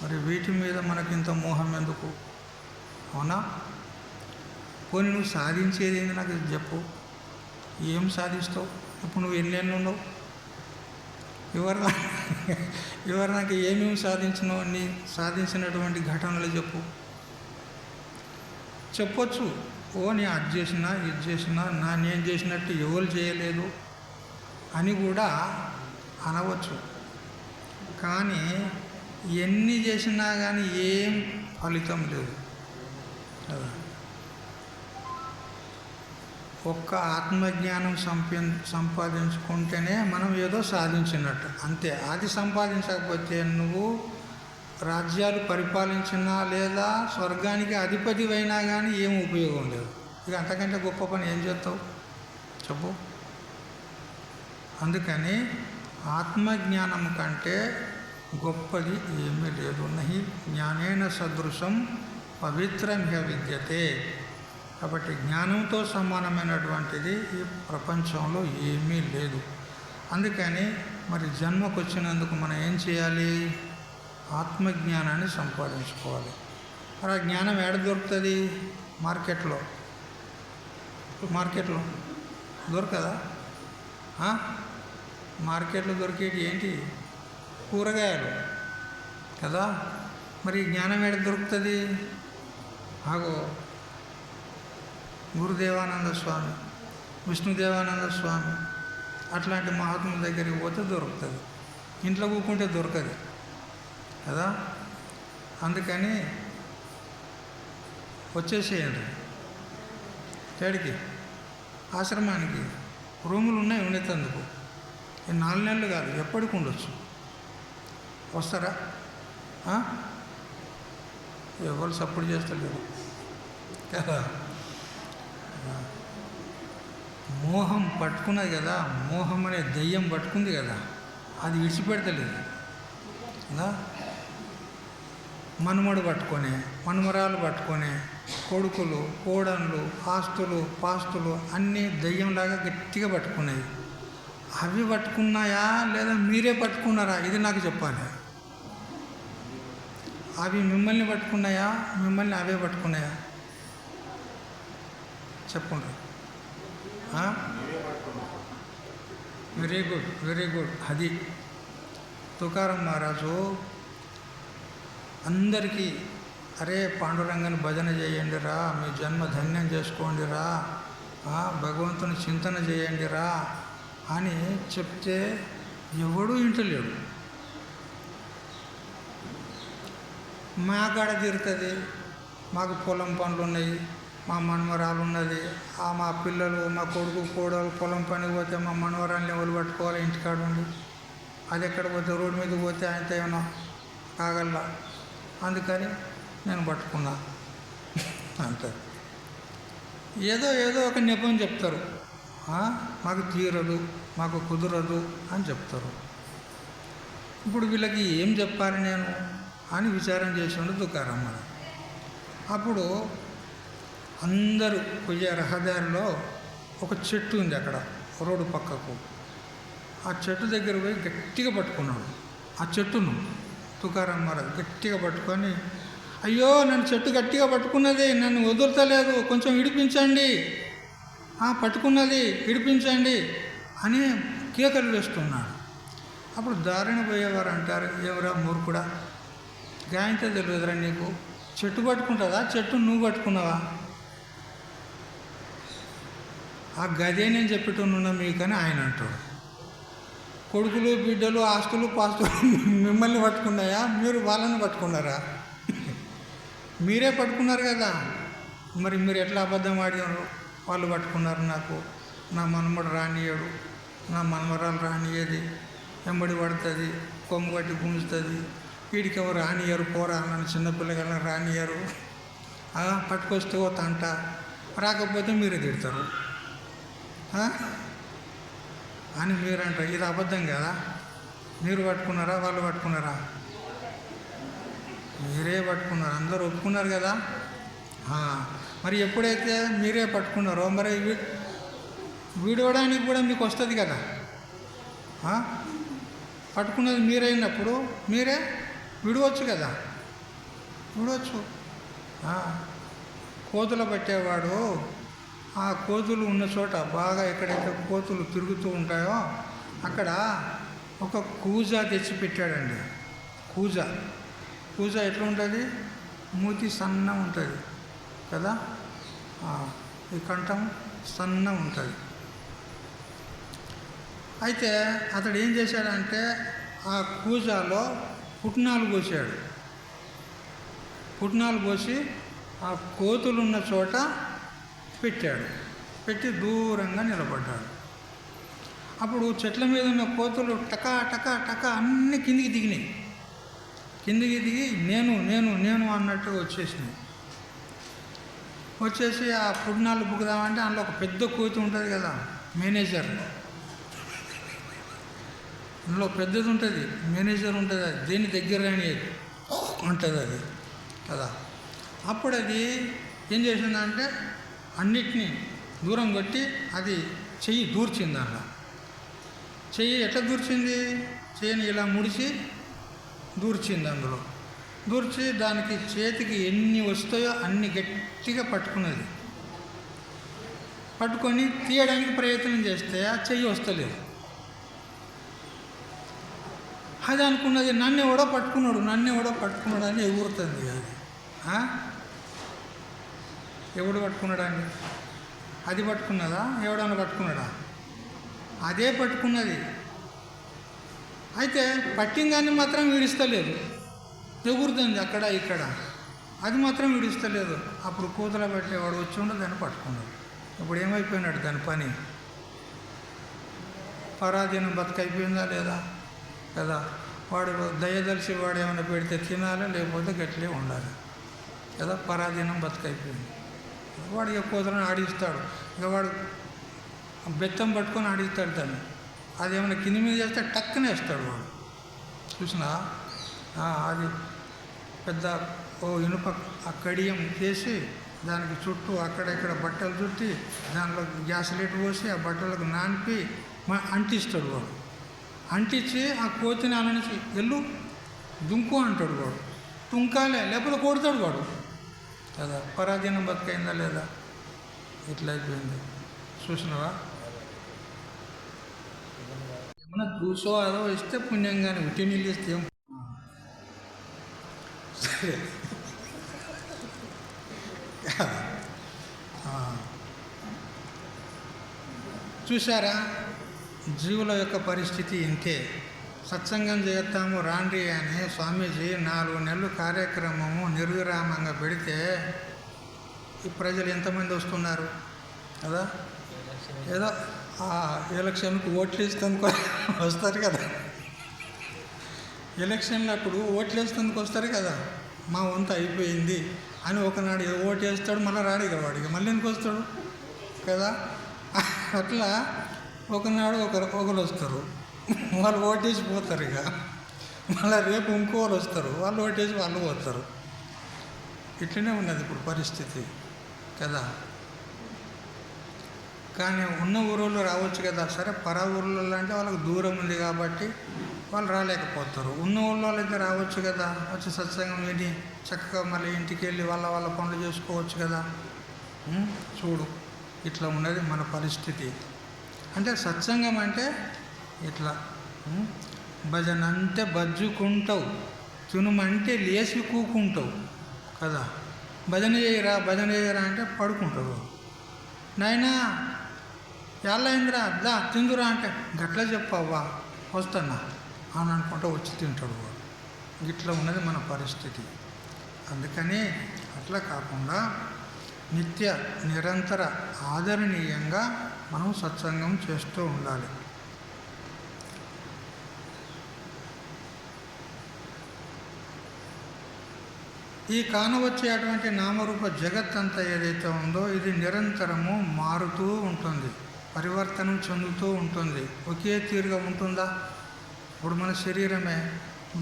మరి వీటి మీద మనకింత మోహం ఎందుకు? అవునా? పోనీ నువ్వు సాధించేది ఏంది నాకు చెప్పు. ఏం సాధిస్తావు? ఇప్పుడు నువ్వు ఎన్నేళ్ళు ఉన్నావు? ఎవరు నాకు ఏమేమి సాధించినావు? నీ సాధించినటువంటి ఘటనలు చెప్పు. చెప్పొచ్చు, ఓ నేను అది చేసినా ఇది చేసినా, నేను చేసినట్టు ఎవరు చేయలేదు అని కూడా అనవచ్చు. కానీ ఎన్ని చేసినా కానీ ఏం ఫలితం లేదు కదా. ఒక్క ఆత్మజ్ఞానం సంపాదించుకుంటేనే మనం ఏదో సాధించినట్టు అంతే. అది సంపాదించకపోతే నువ్వు రాజ్యాలు పరిపాలించినా లేదా స్వర్గానికి అధిపతి అయినా కానీ ఏం ఉపయోగం లేదు. ఇక అంతకంటే గొప్ప పని ఏం చేస్తావు చెప్పు. అందుకని ఆత్మజ్ఞానం కంటే గొప్పది ఏమీ లేదు. నహి జ్ఞానేన సదృశం పవిత్రమిహ విద్యతే. కాబట్టి జ్ఞానంతో సమానమైనటువంటిది ఈ ప్రపంచంలో ఏమీ లేదు. అందుకని మరి జన్మకు వచ్చినందుకు మనం ఏం చేయాలి? ఆత్మజ్ఞానాన్ని సంపాదించుకోవాలి. మరి ఆ జ్ఞానం ఎక్కడ దొరుకుతుంది? మార్కెట్లో దొరకదా? మార్కెట్లో దొరికేటి ఏంటి? కూరగాయలు కదా. మరి జ్ఞానం ఎక్కడ దొరుకుతుంది? ఆగో గురుదేవానంద స్వామి, విష్ణుదేవానంద స్వామి అట్లాంటి మహాత్ముల దగ్గరికి పోతే దొరుకుతుంది. ఇంట్లో కూకుంటే దొరకదు కదా. అందుకని వచ్చేసేయండి ఎక్కడికి? ఆశ్రమానికి. రూములు ఉన్నాయి ఉండేందుకు. ఈ 4 నెలలు కాదు, ఎప్పటికి ఉండొచ్చు. వస్తారా? ఎవరు సపోర్ట్ చేస్తలేరు కదా. మోహం పట్టుకున్నది కదా, మోహం అనే దయ్యం పట్టుకుంది కదా, అది విడిచిపెడతలేదు కదా. మనుమడు పట్టుకొని, మనుమరాలు పట్టుకొని, కొడుకులు, కోడన్లు, ఆస్తులు, పాస్తులు అన్నీ దయ్యంలాగా గట్టిగా పట్టుకున్నాయి. అవి పట్టుకున్నాయా లేదా మీరే పట్టుకున్నారా? ఇది నాకు చెప్పాలి. అవి మిమ్మల్ని పట్టుకున్నాయా, మిమ్మల్ని అవే పట్టుకున్నాయా? చెప్పండి. Very good, very good. అది తుకారం మహారాజు అందరికీ, అరే పాండురంగని భజన చేయండిరా, మీ జన్మ ధన్యం చేసుకోండిరా, భగవంతుని చింతన చేయండిరా అని చెప్తే ఎవడూ ఇంటలేడు. మా కాడ తీరుతుంది, మాకు పొలం పనులు ఉన్నాయి, మా మనవరాలు ఉన్నది, మా పిల్లలు, మా కొడుకు కోడలు పొలం పనికి పోతే మా మనవరాల్ని ఎవరు పట్టుకోవాలి ఇంటికాడ ఉండి? అది ఎక్కడ పోతే రోడ్డు మీద పోతే ఆయనతో ఏమన్నా కాగల్లా, అందుకని నేను పట్టుకున్నా అంటారు. ఏదో ఏదో ఒక నెపం చెప్తారు, మాకు తీరదు, మాకు కుదరదు అని చెప్తారు. ఇప్పుడు వీళ్ళకి ఏం చెప్పాలి నేను అని విచారం చేసిండు తుకారాం. అప్పుడు అందరూ పోయే రహదారిలో ఒక చెట్టు ఉంది అక్కడ రోడ్డు పక్కకు. ఆ చెట్టు దగ్గర పోయి గట్టిగా పట్టుకున్నాడు. ఆ చెట్టును తుకారాం మహారాజ్ గట్టిగా పట్టుకొని, అయ్యో నన్ను చెట్టు గట్టిగా పట్టుకున్నది, నన్ను వదులుతలేదు, కొంచెం విడిపించండి, పట్టుకున్నది విడిపించండి అని కేకలు వేస్తున్నాడు. అప్పుడు దారిన పోయేవారు అంటారు, ఎవరా మూర్ఖుడా, గాయంతో తెలియదురా నీకు, చెట్టు పట్టుకుంటుందా, చెట్టు నువ్వు పట్టుకున్నావా? ఆ గదే నేను చెప్పేటోనున్నా మీకని ఆయన అంటాడు. కొడుకులు, బిడ్డలు, ఆస్తులు, పాస్తులు మిమ్మల్ని పట్టుకున్నాయా, మీరు వాళ్ళని పట్టుకున్నారా? మీరే పట్టుకున్నారు కదా, మరి మీరు ఎట్లా అబద్ధం ఆడినారు? వాళ్ళు పట్టుకున్నారు, నాకు నా మనమడు రానియడు, నా మనమరాలు రానియది, వెంబడి పడుతుంది, కొమ్ము పట్టి గుంజుతుంది, వీడికి ఎవరు రానియరు, పోరా నన్ను చిన్నపిల్లగాళ్ళని రానియరు, పట్టుకొస్తే ఓ తంట, రాకపోతే మీరే తిడతారు అని మీరంటారు. ఇది అబద్ధం కదా? మీరు పట్టుకున్నారా, వాళ్ళు పట్టుకున్నారా? మీరే పట్టుకున్నారు, అందరూ ఒప్పుకున్నారు కదా. మరి ఎప్పుడైతే మీరే పట్టుకున్నారో మరి విడవడానికి కూడా మీకు వస్తుంది కదా. పట్టుకున్నది మీరైనప్పుడు మీరే విడవచ్చు కదా, విడవచ్చు. కోతులు పట్టేవాడు ఆ కోతులు ఉన్న చోట బాగా ఎక్కడైతే కోతులు తిరుగుతూ ఉంటాయో అక్కడ ఒక కూజా తెచ్చిపెట్టాడండి. కూజా ఎట్లా ఉంటుంది? మూతి సన్న ఉంటుంది కదా, ఈ కంఠం సన్న ఉంటుంది. అయితే అతడు ఏం చేశాడంటే ఆ కూజాలో పుట్నాలు పోసాడు. పుట్నాలు పోసి ఆ కోతులున్న చోట పెట్టాడు. పెట్టి దూరంగా నిలబడ్డాడు. అప్పుడు చెట్ల మీద ఉన్న కోతులు టకా టకా టకా అన్నీ కిందికి దిగినాయి. కిందికి దిగి నేను నేను నేను అన్నట్టు వచ్చేసినాయి. వచ్చేసి ఆ పుట్నాలు బుక్కుదామంటే అందులో ఒక పెద్ద కోతి ఉంటుంది కదా, మేనేజర్. అందులో పెద్దది ఉంటుంది, మేనేజర్ ఉంటుంది, అది దేని దగ్గర అనేది ఉంటుంది అది కదా. అప్పుడు అది ఏం చేసిందంటే అన్నిటినీ దూరం కొట్టి అది చెయ్యి దూర్చింది. అలా చెయ్యి ఎట్లా దూర్చింది? చెయ్యిని ఇలా ముడిచి దూర్చింది. అందులో దూర్చి దానికి చేతికి ఎన్ని వస్తాయో అన్ని గట్టిగా పట్టుకున్నది. పట్టుకొని తీయడానికి ప్రయత్నం చేస్తే ఆ చెయ్యి వస్తలేదు. అది అనుకున్నది నన్ను ఎవడో పట్టుకున్నాడు అని ఎగురుతుంది. అది ఎవడు పట్టుకున్నాడండి? అది పట్టుకున్నదా, ఎవడన్నా పట్టుకున్నాడా? అదే పట్టుకున్నది. అయితే పట్టిన దాన్ని మాత్రం విడిస్తలేదు, ఎగురుతుంది అక్కడ ఇక్కడ, అది మాత్రం విడిస్తలేదు. అప్పుడు కూతుల పట్టేవాడు వచ్చి ఉండి దాన్ని పట్టుకున్నాడు. ఇప్పుడు ఏమైపోయినాడు దాని పని? పరాధీనం బతుకైపోయిందా లేదా కదా. వాడు దయదలిసి వాడు ఏమైనా పెడితే తినాలి, లేకపోతే గట్లే ఉండాలి కదా. పరాధీనం బతుకైపోయింది. వాడు ఇక కూతురని ఆడిస్తాడు. ఇక వాడు బెత్తం పట్టుకొని అడుగుతాడు దాన్ని. అది ఏమైనా కింది మీద చేస్తే టక్కున వేస్తాడు వాడు. చూసినా అది పెద్ద ఇనుప కడియం చేసి దానికి చుట్టూ అక్కడెక్కడ బట్టలు చుట్టి దాంట్లో గ్యాస్ లైట్ పోసి ఆ బట్టలకు నానిపి అంటిస్తాడు వాడు. అంటించి ఆ కోతిని అలా నుంచి ఎల్లు దుంకు అంటాడు వాడు. తుంకాలే, లేకపోతే కొడతాడు వాడు కదా. పరాధీనం బతికైందా లేదా? ఇట్లా అయిపోయింది. చూసినావా? ఏమన్నా చూసో అదో ఇస్తే పుణ్యం, కానీ ఉట్టి నీళ్ళు ఇస్తే ఏం? సరే, చూసారా? జీవుల యొక్క పరిస్థితి ఇంతే. సత్సంగం చేస్తాము రాండి అని స్వామీజీ 4 నెలలు కార్యక్రమము నిర్విరామంగా పెడితే ఈ ప్రజలు ఎంతమంది వస్తున్నారు కదా? ఏదో ఎలక్షన్కు ఓట్లు వేసేందుకు వస్తారు కదా. ఎలక్షన్లు అప్పుడు ఓట్లు వేసేందుకు వస్తారు కదా. మా వంత అయిపోయింది అని ఒకనాడు ఓటు వేస్తాడు, మళ్ళీ రాడు కదా వాడికి, మళ్ళీ ఎందుకు వస్తాడు కదా. అట్లా ఒకనాడు ఒకరు వస్తారు, వాళ్ళు ఓటేసి పోతారు. ఇక మళ్ళీ రేపు ఇంకోళ్ళు వస్తారు, వాళ్ళు ఓటేసి వాళ్ళు పోతారు. ఇట్లనే ఉన్నది ఇప్పుడు పరిస్థితి కదా. కానీ ఉన్న ఊళ్ళో రావచ్చు కదా. సరే, పరా ఊళ్ళో అంటే వాళ్ళకి దూరం ఉంది కాబట్టి వాళ్ళు రాలేకపోతారు. ఉన్న ఊళ్ళో అయితే రావచ్చు కదా, వచ్చి సత్సంగం విని చక్కగా మళ్ళీ ఇంటికి వెళ్ళి వాళ్ళ పనులు చేసుకోవచ్చు కదా. చూడు, ఇట్లా ఉన్నది మన పరిస్థితి. అంటే సత్సంగం అంటే ఇట్లా భజన అంటే బజ్జుకుంటావు, తినుమంటే లేచి కూకుంటావు కదా. భజన చేయరా అంటే పడుకుంటావు. నాయనా ఎల్లయిందిరా దా తిందురా అంటే గట్లా చెప్పవ్వా వస్తానా అని అనుకుంటా వచ్చి తింటాడు వాడు. ఇట్లా ఉన్నది మన పరిస్థితి. అందుకని అట్లా కాకుండా నిత్య నిరంతర ఆదరణీయంగా మనం సత్సంగం చేస్తూ ఉండాలి. ఈ కానవచ్చేటువంటి నామరూప జగత్ అంతా ఏదైతే ఉందో ఇది నిరంతరము మారుతూ ఉంటుంది, పరివర్తనం చెందుతూ ఉంటుంది. ఒకే తీరుగా ఉంటుందా? ఇప్పుడు మన శరీరమే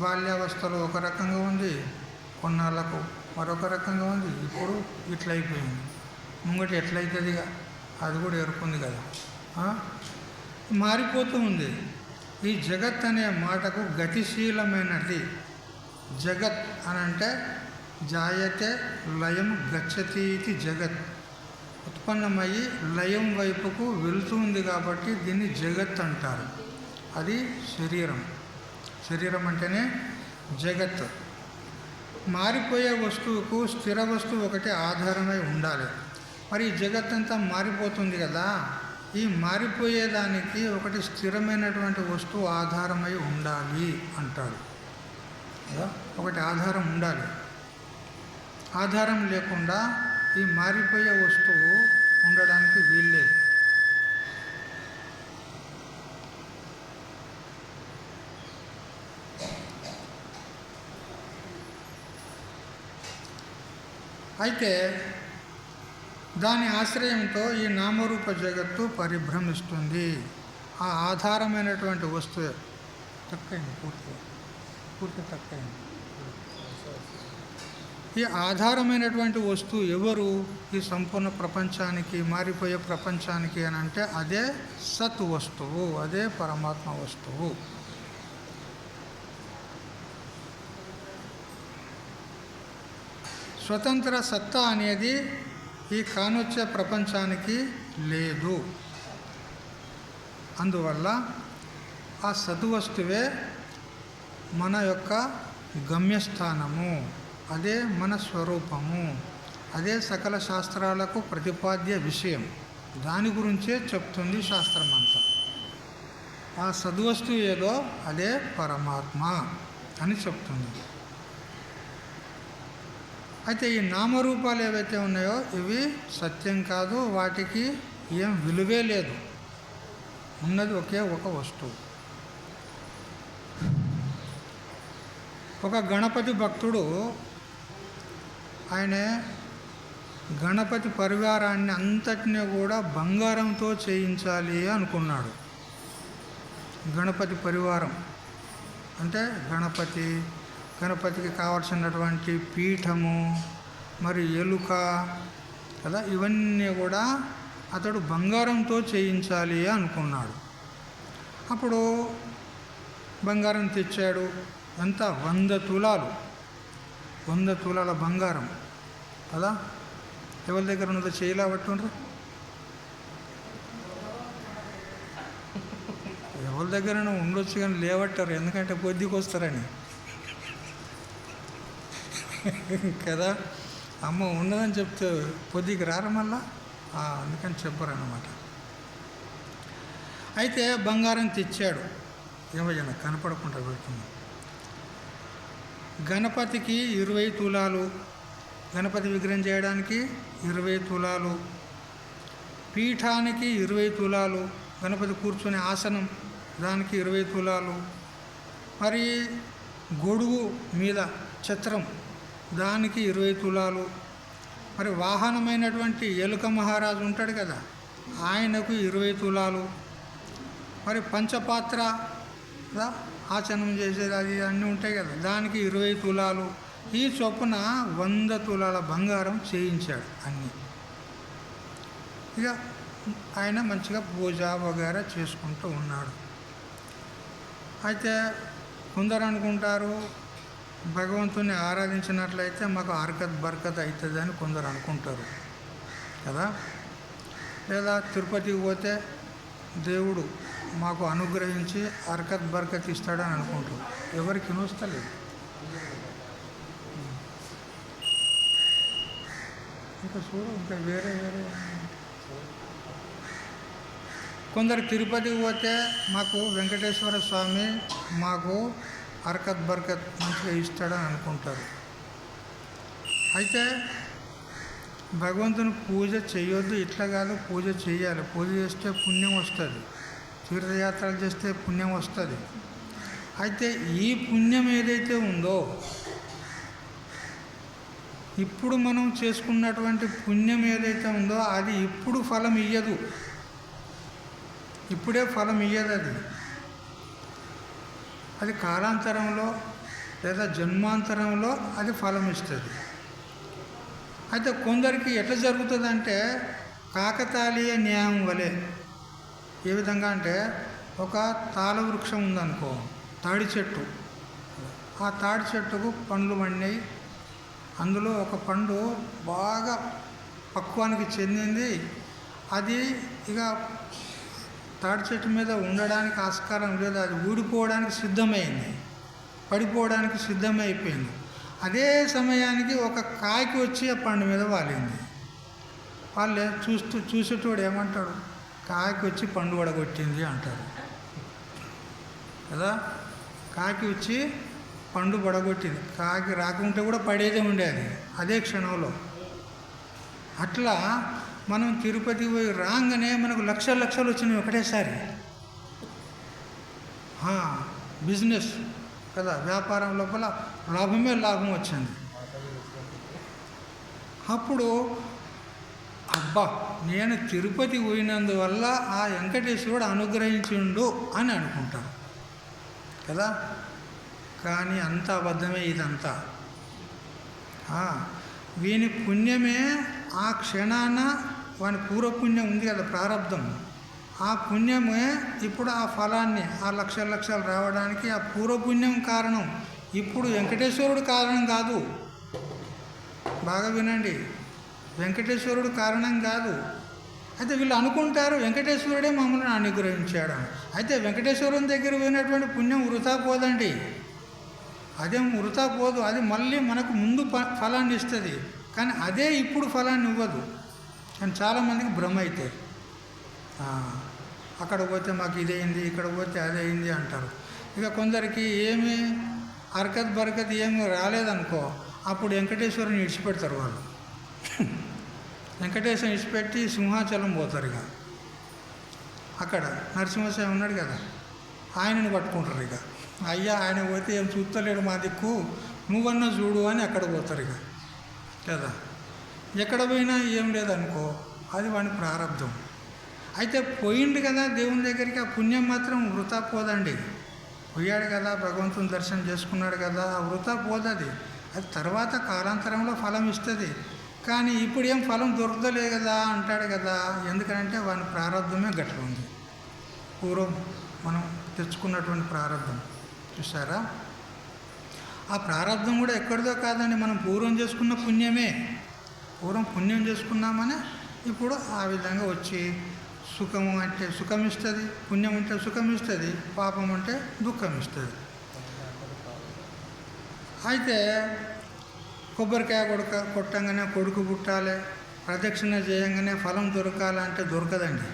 బాల్యావస్థలో ఒక రకంగా ఉంది, కొన్నాళ్ళకు మరొక రకంగా ఉంది, ఇప్పుడు ఇట్లా అయిపోయింది. ముంగటి ఎట్లయితుందిగా అది కూడా ఎరుకుంది కదా. మారిపోతూ ఉంది. ఈ జగత్ అనే మాటకు గతిశీలమైనది. జగత్ అని అంటే జాయతే లయం గచ్చతి ఇది జగత్. ఉత్పన్నమయ్యి లయం వైపుకు వెళుతుంది కాబట్టి దీన్ని జగత్ అంటారు. అది శరీరం అంటేనే జగత్. మారిపోయే వస్తువుకు స్థిర వస్తువు ఒకటి ఆధారమై ఉండాలి. మరి ఈ జగత్ అంతా మారిపోతుంది కదా, ఈ మారిపోయేదానికి ఒకటి స్థిరమైనటువంటి వస్తువు ఆధారమై ఉండాలి అంటాడు కదా. ఒకటి ఆధారం ఉండాలి. ఆధారం లేకుండా ఈ మారిపోయే వస్తువు ఉండడానికి వీల్లేదు. అయితే దాని ఆశ్రయంతో ఈ నామరూప జగత్తు పరిభ్రమిస్తుంది. ఆ ఆధారమైనటువంటి వస్తువు తక్కువైంది, పూర్తి తక్కువైంది. ఈ ఆధారమైనటువంటి వస్తువు ఎవరు? ఈ సంపూర్ణ ప్రపంచానికి, మారిపోయే ప్రపంచానికి అని అంటే అదే సత్ వస్తువు, అదే పరమాత్మ వస్తువు. స్వతంత్ర సత్తా అనేది ఈ కానొచ్చే ప్రపంచానికి లేదు. అందువల్ల ఆ సద్వస్తువే మన యొక్క గమ్యస్థానము, అదే మన స్వరూపము, అదే సకల శాస్త్రాలకు ప్రతిపాద్య విషయం. దాని గురించే చెప్తుంది శాస్త్రం అంతా. ఆ సద్వస్తువు ఏదో అదే పరమాత్మ అని చెప్తుంది. అయితే ఈ నామరూపాలు ఏవైతే ఉన్నాయో ఇవి సత్యం కాదు, వాటికి ఏం విలువే లేదు. ఉన్నది ఒకే ఒక వస్తువు. ఒక గణపతి భక్తుడు ఆయన గణపతి పరివారాన్ని అంతటినీ కూడా బంగారంతో చేయించాలి అనుకున్నాడు. గణపతి పరివారం అంటే గణపతికి కావలసినటువంటి పీఠము, మరి ఎలుక కదా, ఇవన్నీ కూడా అతడు బంగారంతో చేయించాలి అనుకున్నాడు. అప్పుడు బంగారం తెచ్చాడు. ఎంత? 100 తులాలు, 100 తులాల బంగారం కదా. ఎవరి దగ్గర ఉన్నదో చేయలా పట్టుండ్రు. ఎవరి దగ్గరైనా ఉండొచ్చు కానీ లేవట్టారు, ఎందుకంటే పొద్దుకి వస్తారని కదా. అమ్మ ఉన్నదని చెప్తే పొద్దుకి రారు మళ్ళా, అందుకని చెప్పారన్నమాట. అయితే బంగారం తెచ్చాడు. ఏమయ్యా కనపడకుండా పెడుతున్నాం. గణపతికి 20 తులాలు, గణపతి విగ్రహం చేయడానికి 20 తులాలు, పీఠానికి 20 తులాలు, గణపతి కూర్చునే ఆసనం దానికి 20 తులాలు, మరి గొడుగు మీద ఛత్రం దానికి 20 తులాలు, మరి వాహనమైనటువంటి ఎలుక మహారాజు ఉంటాడు కదా, ఆయనకు 20 తులాలు, మరి పంచపాత్ర ఆచనం చేసేది అది అన్నీ ఉంటాయి కదా, దానికి 20 తులాలు. ఈ చొప్పున 100 తులాల బంగారం చేయించాడు అన్నీ. ఇక ఆయన మంచిగా పూజ వగైరా చేసుకుంటూ ఉన్నాడు. అయితే కొందరు అనుకుంటారు భగవంతుని ఆరాధించినట్లయితే మాకు హర్కత్ బర్కత్ అవుతుందని కొందరు అనుకుంటారు కదా. లేదా తిరుపతికి పోతే దేవుడు మాకు అనుగ్రహించి హర్కత్ బర్కత్ ఇస్తాడని అనుకుంటారు. ఎవరికి నోస్తలేదు. ఇంకా చూడు, ఇంకా వేరే కొందరు తిరుపతికి పోతే మాకు వెంకటేశ్వర స్వామి మాకు హర్కత్ బర్కత్ మంచిగా ఇస్తాడని అనుకుంటారు. అయితే భగవంతుని పూజ చేయొద్దు ఇట్లా కాదు, పూజ చేయాలి. పూజ చేస్తే పుణ్యం వస్తుంది, తీర్థయాత్రలు చేస్తే పుణ్యం వస్తుంది. అయితే ఈ పుణ్యం ఏదైతే ఉందో, ఇప్పుడు మనం చేసుకున్నటువంటి పుణ్యం ఏదైతే ఉందో అది ఇప్పుడు ఫలం ఇయ్యదు, ఇప్పుడే ఫలం ఇయ్యదు. అది కాలాంతరంలో లేదా జన్మాంతరంలో అది ఫలం ఇస్తుంది. అయితే కొందరికి ఎట్లా జరుగుతుందంటే కాకతాళీయ న్యాయం వలె. ఏ విధంగా అంటే ఒక తాళ వృక్షం ఉందనుకో, తాడి చెట్టు. ఆ తాడి చెట్టుకు పండ్లు పండినాయి. అందులో ఒక పండు బాగా పక్వానికి చెందింది. అది ఇక తాడి చెట్టు మీద ఉండడానికి ఆస్కారం లేదు, అది ఊడిపోవడానికి సిద్ధమైంది, పడిపోవడానికి సిద్ధమైపోయింది. అదే సమయానికి ఒక కాకి వచ్చి ఆ పండు మీద వాలింది. వాళ్ళే చూసేటోడు ఏమంటాడు, కాకి వచ్చి పండు వడగొట్టింది అంటారు కదా. కాకి వచ్చి పండు పడగొట్టింది, కాకి రాకుంటే కూడా పడేదే ఉండేది అదే క్షణంలో. అట్లా మనం తిరుపతి పోయి రాగానే మనకు లక్షలు వచ్చినాయి ఒకటేసారి. బిజినెస్ కదా, వ్యాపారం లోపల లాభమే లాభం వచ్చింది. అప్పుడు అబ్బా నేను తిరుపతి పోయినందువల్ల ఆ వెంకటేశ్వరుడు అనుగ్రహించిండు అని అనుకుంటారు కదా. కానీ అంత అబద్ధమే ఇదంతా. వీని పుణ్యమే ఆ క్షణాన, వాని పూర్వపుణ్యం ఉంది కదా ప్రారంధం, ఆ పుణ్యమే ఇప్పుడు ఆ ఫలాన్ని, ఆ లక్షలు రావడానికి ఆ పూర్వపుణ్యం కారణం. ఇప్పుడు వెంకటేశ్వరుడు కారణం కాదు. బాగా వినండి, వెంకటేశ్వరుడు కారణం కాదు. అయితే వీళ్ళు అనుకుంటారు వెంకటేశ్వరుడే మమ్మల్ని అనుగ్రహించాడు. అయితే వెంకటేశ్వరుని దగ్గర పోయినటువంటి పుణ్యం వృథా పోదండి, అదేం వృథా పోదు. అది మళ్ళీ మనకు ముందు ఫలాన్ని ఇస్తుంది, కానీ అదే ఇప్పుడు ఫలాన్ని ఇవ్వదు. కానీ చాలామందికి భ్రమ అవుతుంది. అక్కడ పోతే మాకు ఇదైంది, ఇక్కడ పోతే అదైంది అంటారు. ఇక కొందరికి ఏమి హర్కత్ బర్కత్ ఏమి రాలేదనుకో, అప్పుడు వెంకటేశ్వరుని విడిచిపెడతారు వాళ్ళు. వెంకటేశ్వరుని విడిచిపెట్టి సింహాచలం పోతారు. ఇక అక్కడ నరసింహస్వామి ఉన్నాడు కదా, ఆయనని పట్టుకుంటారు. ఇక అయ్యా ఆయన పోతే ఏం చూస్తలేడు మా దిక్కు, నువ్వన్నా చూడు అని అక్కడ పోతారు ఇక కదా. ఎక్కడ పోయినా ఏం లేదనుకో, అది వాని ప్రారంధం. అయితే పోయిండు కదా దేవుని దగ్గరికి, ఆ పుణ్యం మాత్రం వృథా పోదండి. పోయాడు కదా, భగవంతుని దర్శనం చేసుకున్నాడు కదా, ఆ వృథా పోదది. అది తర్వాత కాలాంతరంలో ఫలం ఇస్తుంది. కానీ ఇప్పుడు ఏం ఫలం దొరకలే కదా అంటాడు కదా. ఎందుకంటే వాని ప్రారంధమే గట్ల ఉంది. పూర్వం మనం తెచ్చుకున్నటువంటి ప్రారంధం చూసారా. ఆ ప్రారంధం కూడా ఎక్కడిదో కాదండి, మనం పూర్వం చేసుకున్న పుణ్యమే. పూర్వం పుణ్యం చేసుకున్నామని ఇప్పుడు ఆ విధంగా వచ్చి సుఖము అంటే సుఖం ఇస్తుంది, పుణ్యం అంటే సుఖం ఇస్తుంది, పాపం అంటే దుఃఖం ఇస్తుంది. అయితే కొబ్బరికాయ కొట్టంగానే కొడుకు పుట్టాలి, ప్రదక్షిణ చేయంగానే ఫలం దొరకాలంటే దొరకదండి.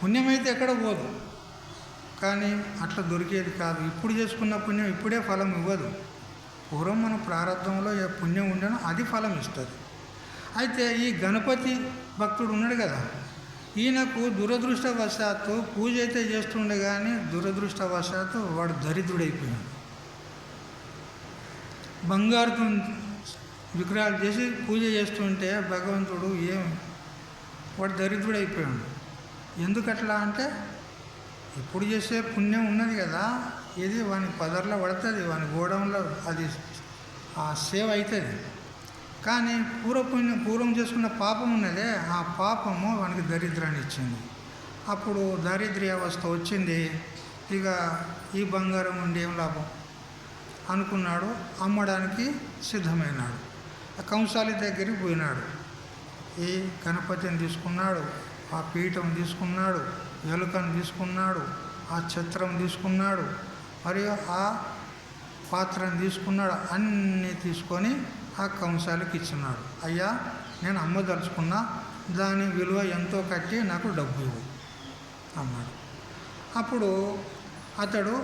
పుణ్యం అయితే ఎక్కడ పోదు, కానీ అట్లా దొరికేది కాదు. ఇప్పుడు చేసుకున్న పుణ్యం ఇప్పుడే ఫలం ఇవ్వదు. పూర్వం మన ప్రారంభంలో ఏ పుణ్యం ఉండనో అది ఫలం ఇస్తుంది. అయితే ఈ గణపతి భక్తుడు ఉన్నాడు కదా, ఈయనకు దురదృష్టవశాత్తు పూజ అయితే చేస్తుండే, కానీ దురదృష్టవశాత్తు వాడు దరిద్రుడైపోయాడు. బంగారుతో విగ్రహాలు చేసి పూజ చేస్తుంటే భగవంతుడు వాడు దరిద్రుడైపోయాడు. ఎందుకట్లా అంటే ఇప్పుడు చేసే పుణ్యం ఉన్నది కదా, ఇది వాని పదర్లో పడుతుంది, వాని గోడంలో అది సేవ్ అవుతుంది. కానీ పూర్వం చేసుకున్న పాపం ఉన్నదే, ఆ పాపము వానికి దరిద్రాన్ని ఇచ్చింది. అప్పుడు దారిద్ర్య అవస్థ వచ్చింది. ఇక ఈ బంగారం ఉండి ఏం లాభం అనుకున్నాడు, అమ్మడానికి సిద్ధమైనాడు. కంసాలి దగ్గరికి పోయినాడు. ఈ గణపతిని తీసుకున్నాడు, ఆ పీఠం తీసుకున్నాడు, ఎలుకను తీసుకున్నాడు, ఆ ఛత్రం తీసుకున్నాడు, మరియు ఆ పాత్రను తీసుకున్నాడు. అన్నీ తీసుకొని ఆ కంసాలికి ఇచ్చినాడు. అయ్యా, నేను అమ్మదలుచుకున్నా, దాని విలువ ఎంతో కట్టి నాకు డబ్బు ఇవ్వు అన్నాడు. అప్పుడు అతడు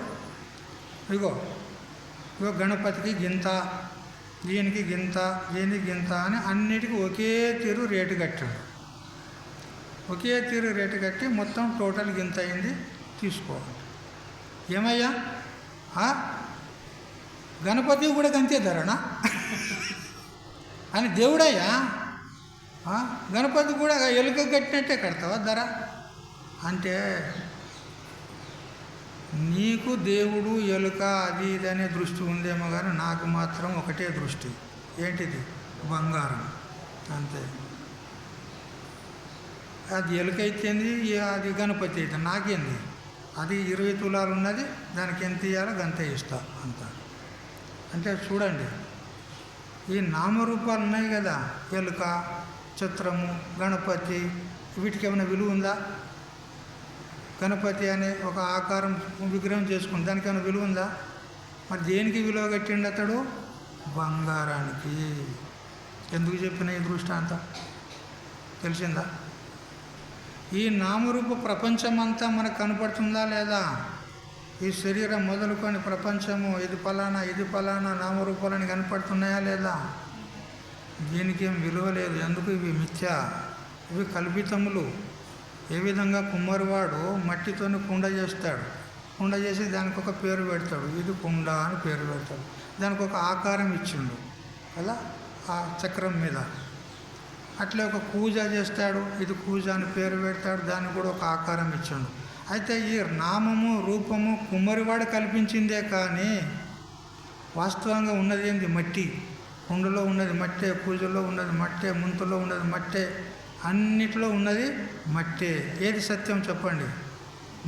ఇగో గణపతికి గింత, దీనికి గింత, దీనికి గింత అని అన్నిటికీ ఒకే తీరు రేటు కట్టాడు. ఒకే తీరు రేటు కట్టి మొత్తం టోటల్ గింత అయింది, తీసుకోవాలి. ఏమయ్యా, గణపతి కూడా గంతే ధరనా అని దేవుడయ్యా, గణపతి కూడా ఎలుక కట్టినట్టే కడతావా ధర అంటే, నీకు దేవుడు ఎలుక అది ఇది అనే దృష్టి ఉందేమో కానీ నాకు మాత్రం ఒకటే దృష్టి. ఏంటిది? బంగారం. అంతే. అది ఎలుక అయితేంది, అది గణపతి అయితే నాకేంది? అది 20 తులాలు ఉన్నది, దానికి ఎంత ఇవ్వాలో గంత ఇస్తా అంత. అంటే చూడండి, ఈ నామరూపాలు ఉన్నాయి కదా, ఎలుక, చిత్రము, గణపతి, వీటికి ఏమైనా విలువ ఉందా? గణపతి అనే ఒక ఆకారం విగ్రహం చేసుకుని దానికి ఏమైనా విలువ ఉందా? మరి దేనికి విలువ కట్టిండు అతడు? బంగారానికి. ఎందుకు చెప్పిన ఈ దృష్టాంతం తెలిసిందా? ఈ నామరూప ప్రపంచమంతా మనకు కనపడుతుందా లేదా? ఈ శరీరం మొదలుకొని ప్రపంచము ఇది ఫలానా ఇది ఫలానా నామరూపాలని కనపడుతున్నాయా లేదా? దీనికి ఏం విలువ లేదు. ఎందుకు? ఇవి మిథ్య, ఇవి కల్పితములు. ఏ విధంగా కుమ్మరివాడు మట్టితోని కుండ చేస్తాడు, కుండ చేసి దానికి ఒక పేరు పెడతాడు, ఇది కుండ అని పేరు పెడతాడు, దానికి ఒక ఆకారం ఇచ్చిండు కదా ఆ చక్రం మీద. అట్లే ఒక కూజ చేస్తాడు, ఇది కూజ అని పేరు పెడతాడు, దానికి కూడా ఒక ఆకారం ఇచ్చాడు. అయితే ఈ నామము రూపము కుమ్మరివాడు కల్పించిందే, కానీ వాస్తవంగా ఉన్నది ఏంది? మట్టి. కుండలో ఉన్నది మట్టే, పూజలో ఉన్నది మట్టే, ముంతలో ఉన్నది మట్టే, అన్నిట్లో ఉన్నది మట్టే. ఏది సత్యం చెప్పండి?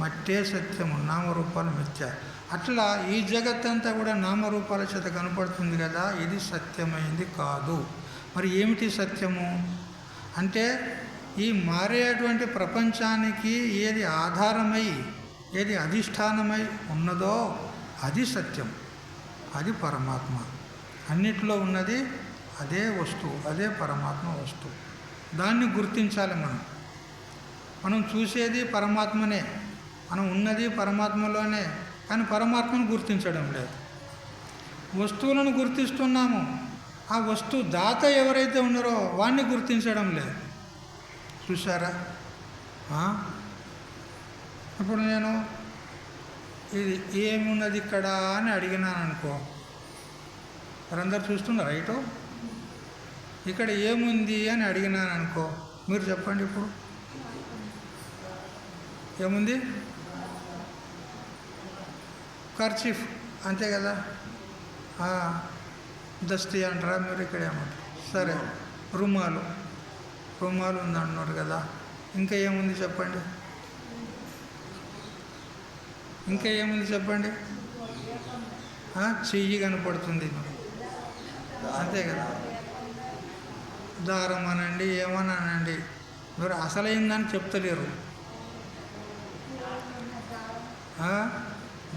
మట్టే సత్యము, నామరూపాలు మిథ్య. అట్లా ఈ జగత్తంతా కూడా నామరూపాల చేత కనపడుతుంది కదా, ఇది సత్యమైంది కాదు. మరి ఏమిటి సత్యము అంటే, ఈ మారేటువంటి ప్రపంచానికి ఏది ఆధారమై, ఏది అధిష్టానమై ఉన్నదో అది సత్యం, అది పరమాత్మ. అన్నిట్లో ఉన్నది అదే వస్తువు, అదే పరమాత్మ వస్తువు. దాన్ని గుర్తించాలి. మనం చూసేది పరమాత్మనే, మనం ఉన్నది పరమాత్మలోనే, కానీ పరమాత్మను గుర్తించడం లేదు. వస్తువులను గుర్తిస్తున్నాము, ఆ వస్తువు దాత ఎవరైతే ఉన్నారో వాడిని గుర్తించడం లేదు. చూసారా? ఇప్పుడు నేను ఇది ఏమున్నది ఇక్కడ అని అడిగినాను అనుకో, వారందరూ చూస్తున్నారు రైటు. ఇక్కడ ఏముంది అని అడిగినాను అనుకో, మీరు చెప్పండి ఇప్పుడు ఏముంది? కర్చీఫ్ అంతే కదా. దస్తీ అంటారా మీరు, ఇక్కడ ఏమంటారు? సరే, రుమాలు ఉందంటున్నారు కదా. ఇంకా ఏముంది చెప్పండి? ఇంకా ఏముంది చెప్పండి? చెయ్యి కనపడుతుంది అంతే కదా. దారం అనండి, ఏమన్నానండి, మీరు అసలైందని చెప్తలేరు.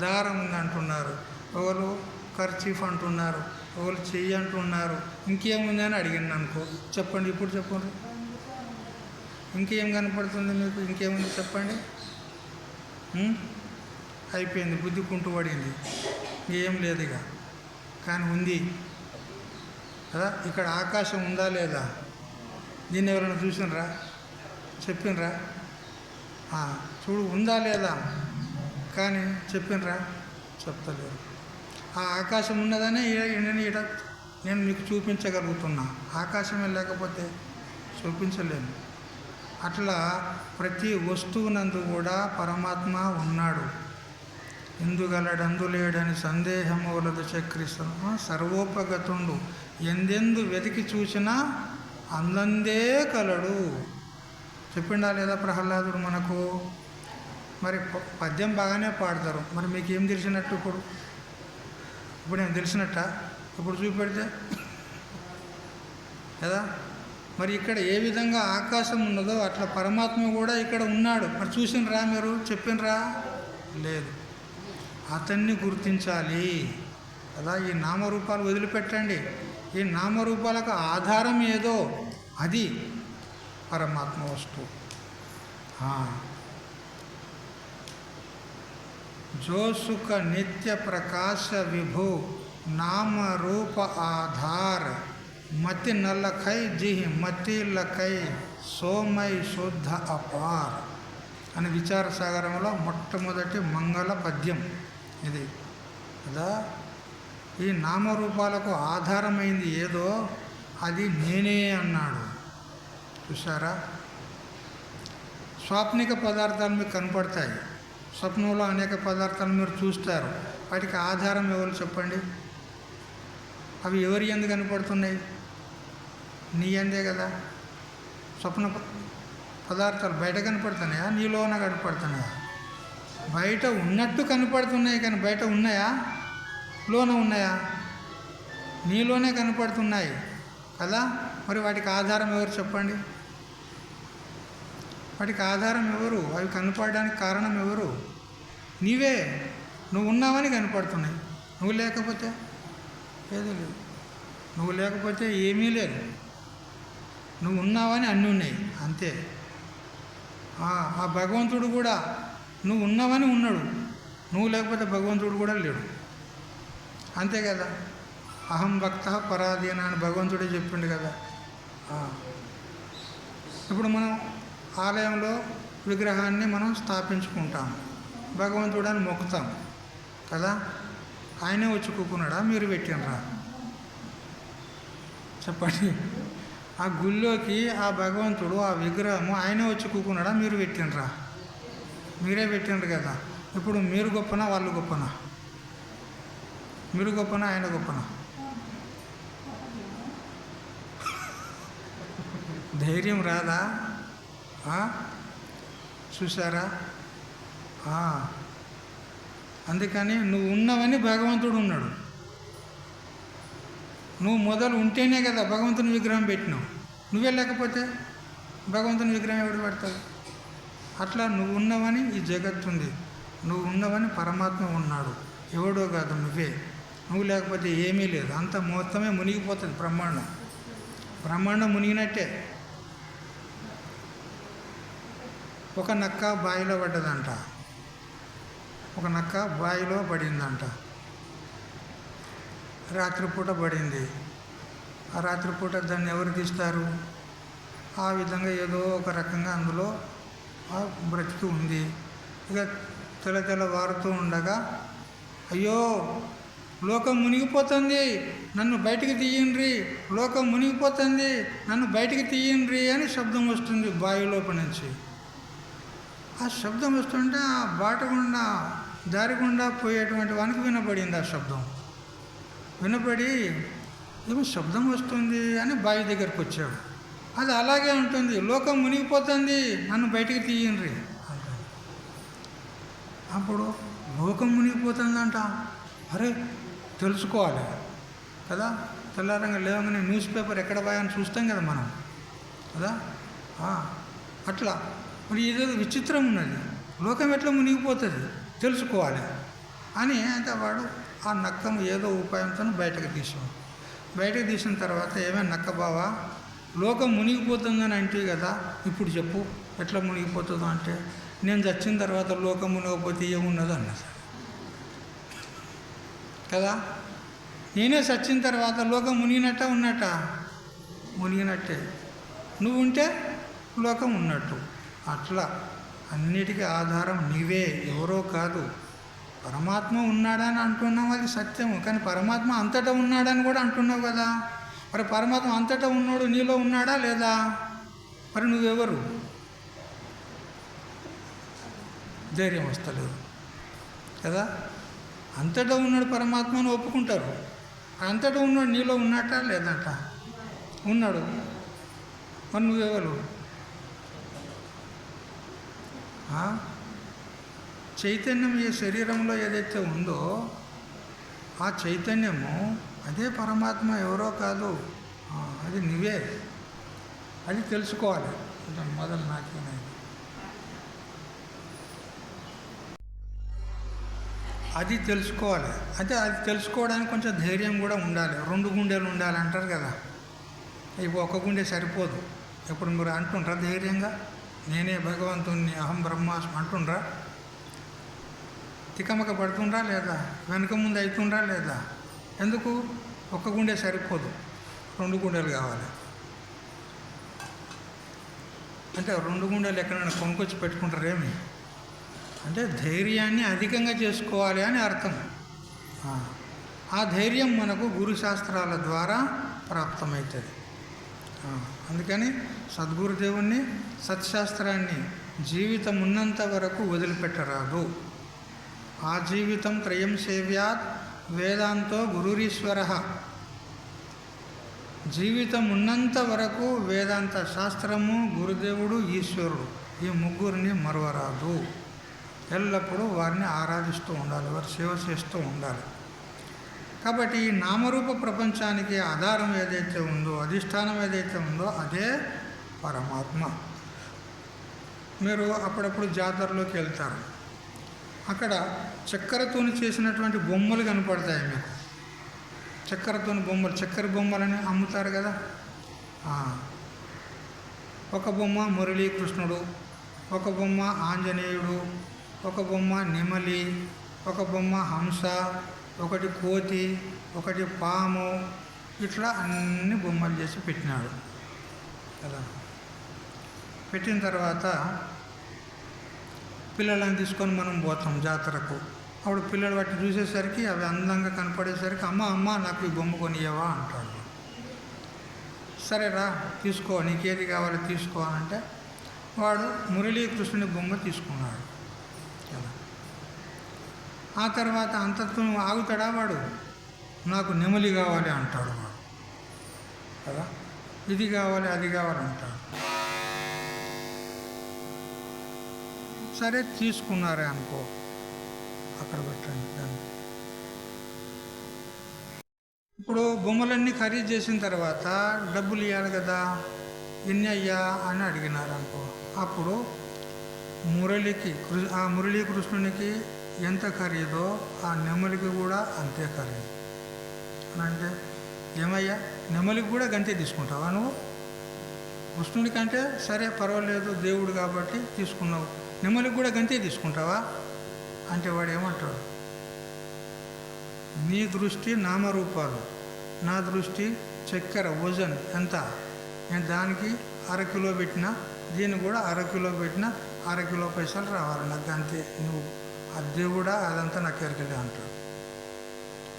దారం ఉందంటున్నారు, ఒకరు కర్చీఫ్ అంటున్నారు, ఒకరు చెయ్యి అంటున్నారు. ఇంకేముంది అని అడిగింది అనుకో, చెప్పండి ఇప్పుడు చెప్పండి. ఇంకేం కనపడుతుంది మీకు? ఇంకేముంది చెప్పండి? అయిపోయింది, బుద్ధి కుంటుపడింది, ఏం లేదు ఇక. కానీ ఉంది కదా. ఇక్కడ ఆకాశం ఉందా లేదా? దీన్ని ఎవరైనా చూసినరా? చెప్పినరా? చూడు, ఉందా లేదా కానీ చెప్పినరా? చెప్తలేరు. ఆ ఆకాశం ఉన్నదనే నేను మీకు చూపించగలుగుతున్నా. ఆకాశమే లేకపోతే చూపించలేను. అట్లా ప్రతి వస్తువునందు కూడా పరమాత్మ ఉన్నాడు. ఇందుగలడందు లేడని సందేహము వలదు చక్రిస్తున్నా సర్వోపగతుండు, ఎందెందు వెతికి చూసినా అందందే కలడు. చెప్పిండా లేదా ప్రహ్లాదుడు మనకు? మరి పద్యం బాగానే పాడతారు, మరి మీకు ఏం తెలిసినట్టు? ఇప్పుడు ఏం తెలిసినట్ట? ఇప్పుడు చూపెడితే కదా. మరి ఇక్కడ ఏ విధంగా ఆకాశం ఉన్నదో అట్లా పరమాత్మ కూడా ఇక్కడ ఉన్నాడు. మరి చూసినరా మీరు? చెప్పినరా? లేదు. అతన్ని గుర్తించాలి కదా. ఈ నామరూపాలు వదిలిపెట్టండి. ఈ నామరూపాలకు ఆధారం ఏదో అది పరమాత్మ వస్తువు. जो सुख नित्य प्रकाश विभु नाम रूप आधार मति न लखै जिह मति लखै सोमय शुद्ध अपार అని విచార సాగరంలో మొట్టమొదటి మంగళ పద్యం ఇది కదా. ఈ నామరూపాలకు ఆధారమైంది ఏదో అది నేనే అన్నాడు. చూసారా? స్వాప్నిక పదార్థాలు మీకు కనపడతాయి, స్వప్నంలో అనేక పదార్థాలు మీరు చూస్తారు. వాటికి ఆధారం ఎవరు చెప్పండి? అవి ఎవరి యందు కనపడుతున్నాయి? నీ యందే కదా. స్వప్న పదార్థాలు బయట కనపడుతున్నాయా, నీలోన కనపడుతున్నాయా? బయట ఉన్నట్టు కనపడుతున్నాయి, కానీ బయట ఉన్నాయా, లోన ఉన్నాయా? నీలోనే కనపడుతున్నాయి కదా. మరి వాటికి ఆధారం ఎవరు చెప్పండి? వాటికి ఆధారం ఎవరు? అవి కనపడడానికి కారణం ఎవరు? నీవే. నువ్వు ఉన్నావని కనపడుతున్నాయి. నువ్వు లేకపోతే ఏదీ లేదు. నువ్వు లేకపోతే ఏమీ లేదు. నువ్వు ఉన్నావని అన్నీ ఉన్నాయి అంతే. ఆ భగవంతుడు కూడా నువ్వు ఉన్నావని ఉన్నాడు, నువ్వు లేకపోతే భగవంతుడు కూడా లేడు. అంతే కదా. అహం భక్త పరాధీన అని భగవంతుడే చెప్పిండు కదా. ఇప్పుడు మనం ఆలయంలో విగ్రహాన్ని మనం స్థాపించుకుంటాం, భగవంతుడని మొక్కుతాం కదా. ఆయనే వచ్చి కూకున్నాడా, మీరు పెట్టినరా? చెప్పండి. ఆ గుళ్ళోకి ఆ భగవంతుడు, ఆ విగ్రహము ఆయనే వచ్చి కూకున్నాడా, మీరు పెట్టినరా? మీరే పెట్టినరు కదా. ఇప్పుడు మీరు గొప్పనా, వాళ్ళు గొప్పనా? మీరు గొప్పనా, ఆయన గొప్పనా? ధైర్యం రాదా? చూసారా? అందుకని నువ్వు ఉన్నావని భగవంతుడు ఉన్నాడు. నువ్వు మొదలు ఉంటేనే కదా భగవంతుని విగ్రహం పెట్టినావు. నువ్వే లేకపోతే భగవంతుని విగ్రహం ఎవడు పెడతాడు? అట్లా నువ్వు ఉన్నవని ఈ జగత్తుంది, నువ్వు ఉన్నవని పరమాత్మ ఉన్నాడు. ఎవడో కాదు, నువ్వే. నువ్వు లేకపోతే ఏమీ లేదు. అంత మొత్తమే మునిగిపోతుంది బ్రహ్మాండం. బ్రహ్మాండం మునిగినట్టే. ఒక నక్క బావిలో పడ్డదంట. ఒక నక్క బావిలో పడిందంట. రాత్రిపూట పడింది. ఆ రాత్రిపూట దాన్ని ఎవరు తీస్తారు? ఆ విధంగా ఏదో ఒక రకంగా అందులో బ్రతికి ఉంది. ఇక తెల్లవారుతూ ఉండగా, అయ్యో లోకం మునిగిపోతుంది, నన్ను బయటికి తీయండ్రి, లోకం మునిగిపోతుంది, నన్ను బయటికి తీయండ్రి అని శబ్దం వస్తుంది బావి లోపల నుంచి. ఆ శబ్దం వస్తుంటే ఆ బాట గుండా దారి గుండా పోయేటువంటి వానికి వినపడింది ఆ శబ్దం. వినపడి ఏమో శబ్దం వస్తుంది అని బావి దగ్గరికి వచ్చాడు. అది అలాగే ఉంటుంది, లోకం మునిగిపోతుంది, నన్ను బయటికి తీయండ్రి అంటాడు. అప్పుడు లోకం మునిగిపోతుందంట. అరే తెలుసుకోవాలి కదా, తెల్లారంగా లేవగానే న్యూస్ పేపర్ ఎక్కడ పోయాలని చూస్తాం కదా మనం కదా. అట్లా మరి ఇదేదో విచిత్రం ఉన్నది, లోకం ఎట్లా మునిగిపోతుంది తెలుసుకోవాలి అని. అంటే వాడు ఆ నక్కను ఏదో ఉపాయంతో బయటకు తీసాడు. బయటకు తీసిన తర్వాత ఏమైనా నక్క బావా, లోకం మునిగిపోతుందని అంటే కదా, ఇప్పుడు చెప్పు ఎట్లా మునిగిపోతుందో అంటే, నేను చచ్చిన తర్వాత లోకం మునిగిపోతే ఏమున్నదో అన్నా సార్ కదా. నేనే చచ్చిన తర్వాత లోకం మునిగినట్ట ఉన్నట్ట, మునిగినట్టే. నువ్వు ఉంటే లోకం ఉన్నట్టు. అట్లా అన్నిటికీ ఆధారం నీవే, ఎవరో కాదు. పరమాత్మ ఉన్నాడని అంటున్నావు, అది సత్యము. కానీ పరమాత్మ అంతటా ఉన్నాడని కూడా అంటున్నావు కదా. మరి పరమాత్మ అంతటా ఉన్నాడు, నీలో ఉన్నాడా లేదా? మరి నువ్వెవరు? ధైర్యం వస్తలేదు కదా. అంతటా ఉన్నాడు పరమాత్మను ఒప్పుకుంటారు. అంతటా ఉన్నాడు నీలో ఉన్నట్ట లేదట? ఉన్నాడు. మరి నువ్వెవరు? చైతన్యం ఈ శరీరంలో ఏదైతే ఉందో ఆ చైతన్యము అదే పరమాత్మ, ఎవరో కాదు, అది నువ్వే. అది తెలుసుకోవాలి. మొదలు నాకేనా అది తెలుసుకోవాలి. అంటే అది తెలుసుకోవడానికి కొంచెం ధైర్యం కూడా ఉండాలి. 2 గుండెలు ఉండాలి అంటారు కదా. ఇప్పుడు 1 గుండె సరిపోదు. ఇప్పుడు మీరు అంటుండ్రా ధైర్యంగా, నేనే భగవంతుణ్ణి, అహం బ్రహ్మాస్మి అంటుండ్రా? తికమక పడుతుండ్రా లేదా? వెనక ముందు అవుతుండ్రా లేదా? ఎందుకు? 1 గుండె సరిపోదు, 2 గుండెలు కావాలి. అంటే 2 గుండెలు ఎక్కడైనా కొనుక్కొచ్చి పెట్టుకుంటారేమి? అంటే ధైర్యాన్ని అధికంగా చేసుకోవాలి అని అర్థం. ఆ ధైర్యం మనకు గురు శాస్త్రాల ద్వారా ప్రాప్తమవుతుంది. అందుకని సద్గురుదేవుణ్ణి, సత్శాస్త్రాన్ని జీవితం ఉన్నంత వరకు వదిలిపెట్టరాదు. ఆ జీవితం త్రయం సేవ్యాత్ వేదాంతో గురురీశ్వర. జీవితం ఉన్నంత వరకు వేదాంత శాస్త్రము, గురుదేవుడు, ఈశ్వరుడు, ఈ ముగ్గురిని మరవరాదు. ఎల్లప్పుడూ వారిని ఆరాధిస్తూ ఉండాలి, వారి సేవ చేస్తూ ఉండాలి. కాబట్టి ఈ నామరూప ప్రపంచానికి ఆధారం ఏదైతే ఉందో, అధిష్టానం ఏదైతే ఉందో అదే పరమాత్మ. మీరు అప్పుడప్పుడు జాతరలోకి వెళ్తారు, అక్కడ చక్కెరతోని చేసినటువంటి బొమ్మలు కనపడతాయి మీకు. చక్కెరతోని బొమ్మలు, చక్కెర బొమ్మలని అమ్ముతారు కదా. ఒక బొమ్మ మురళీకృష్ణుడు, ఒక బొమ్మ ఆంజనేయుడు, ఒక బొమ్మ నెమలి, ఒక బొమ్మ హంస, ఒకటి కోతి, ఒకటి పాము, ఇట్లా అన్ని బొమ్మలు చేసి పెట్టినాడు కదా. పెట్టిన తర్వాత పిల్లలను తీసుకొని మనం పోతాం జాతరకు. అప్పుడు పిల్లలు వాటిని చూసేసరికి అవి అందంగా కనపడేసరికి అమ్మ అమ్మ నాకు ఈ బొమ్మ కొనియవా అంటాడు. సరేరా తీసుకో, నీకేది కావాలో తీసుకో అంటే వాడు మురళీకృష్ణుని బొమ్మ తీసుకున్నాడు కదా. ఆ తర్వాత అంతతో ఆగుతాడా వాడు? నాకు నెమలి కావాలి అంటాడు వాడు కదా. ఇది కావాలి అది కావాలి అంటాడు. సరే తీసుకున్నారే అనుకో, అక్కడ పెట్టండి దాన్ని. ఇప్పుడు బొమ్మలన్నీ ఖరీదు చేసిన తర్వాత డబ్బులు ఇవ్వాలి కదా. ఎన్ని అయ్యా అని అడిగినారు అనుకో. అప్పుడు ఆ మురళీకృష్ణునికి ఎంత ఖరీదో ఆ నెమలికి కూడా అంతే ఖరీదు అని అంటే, ఏమయ్యా నెమలికి కూడా గంతే తీసుకుంటావా నువ్వు? కృష్ణుడి కంటే సరే పర్వాలేదు దేవుడు కాబట్టి తీసుకున్నావు, నెమలికి కూడా గంతే తీసుకుంటావా అంటే వాడు ఏమంటాడు? నీ దృష్టి నామరూపాలు, నా దృష్టి చక్కెర వజన్ ఎంత, నేను దానికి 1/2 కిలో పెట్టినా, దీన్ని కూడా 1/2 కిలో పెట్టినా 1/2 కిలో పైసలు రావాలి నాకు, అంతే. నువ్వు ఆ దేవుడా అదంతా నాకు ఎరకలే అంటాడు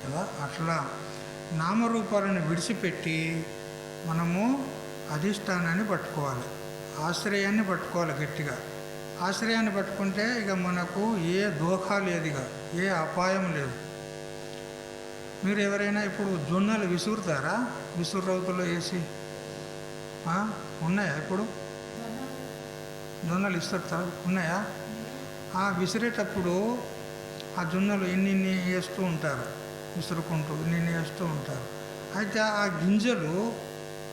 కదా. అట్లా నామరూపాలను విడిచిపెట్టి మనము అధిష్టానాన్ని పట్టుకోవాలి, ఆశ్రయాన్ని పట్టుకోవాలి గట్టిగా. ఆశ్రయాన్ని పట్టుకుంటే ఇక మనకు ఏ దోఖా లేదు, ఇక ఏ అపాయం లేదు. మీరు ఎవరైనా ఇప్పుడు జొన్నలు విసురుతారా? విసురు రౌతులో వేసి ఉన్నాయా? ఇప్పుడు జొన్నలు విసురుతారు, ఉన్నాయా? విసిరేటప్పుడు ఆ జొన్నలు ఇన్ని వేస్తూ ఉంటారు, విసురుకుంటూ ఇన్ని వేస్తూ ఉంటారు. అయితే ఆ గింజలు,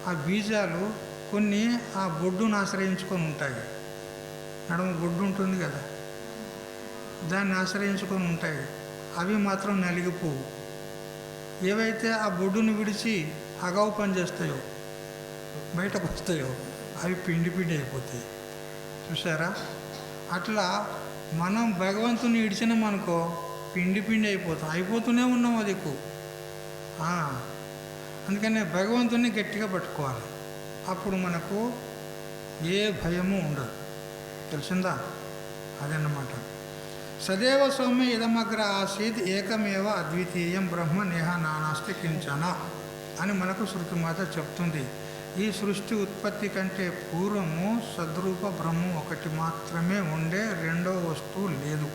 ఆ బీజాలు కొన్ని ఆ బొడ్డును ఆశ్రయించుకొని ఉంటాయి. నడుము బొడ్డు ఉంటుంది కదా, దాన్ని ఆశ్రయించుకొని ఉంటాయి. అవి మాత్రం నలిగిపోవు. ఏవైతే ఆ బొడ్డును విడిచి అగావు పని చేస్తాయో, బయటకు వస్తాయో, అవి పిండి అయిపోతాయి. చూసారా? అట్లా మనం భగవంతుని ఇడిచినామనుకో పిండి అయిపోతూనే ఉన్నాం అది ఎక్కువ. అందుకనే భగవంతుని గట్టిగా పట్టుకోవాలి, అప్పుడు మనకు ఏ భయము ఉండదు. తెలిసిందా? అదన్నమాట. సదేవ సౌమ్య ఇదమగ్ర ఆసీద్ ఏకమేవ అద్వితీయం బ్రహ్మ నేహ నానాస్తి కించన అని మనకు శృతిమాత చెప్తుంది. ఈ సృష్టి ఉత్పత్తి కంటే పూర్వము సద్రూప బ్రహ్మం ఒకటి మాత్రమే ఉండే, రెండో వస్తువు లేదు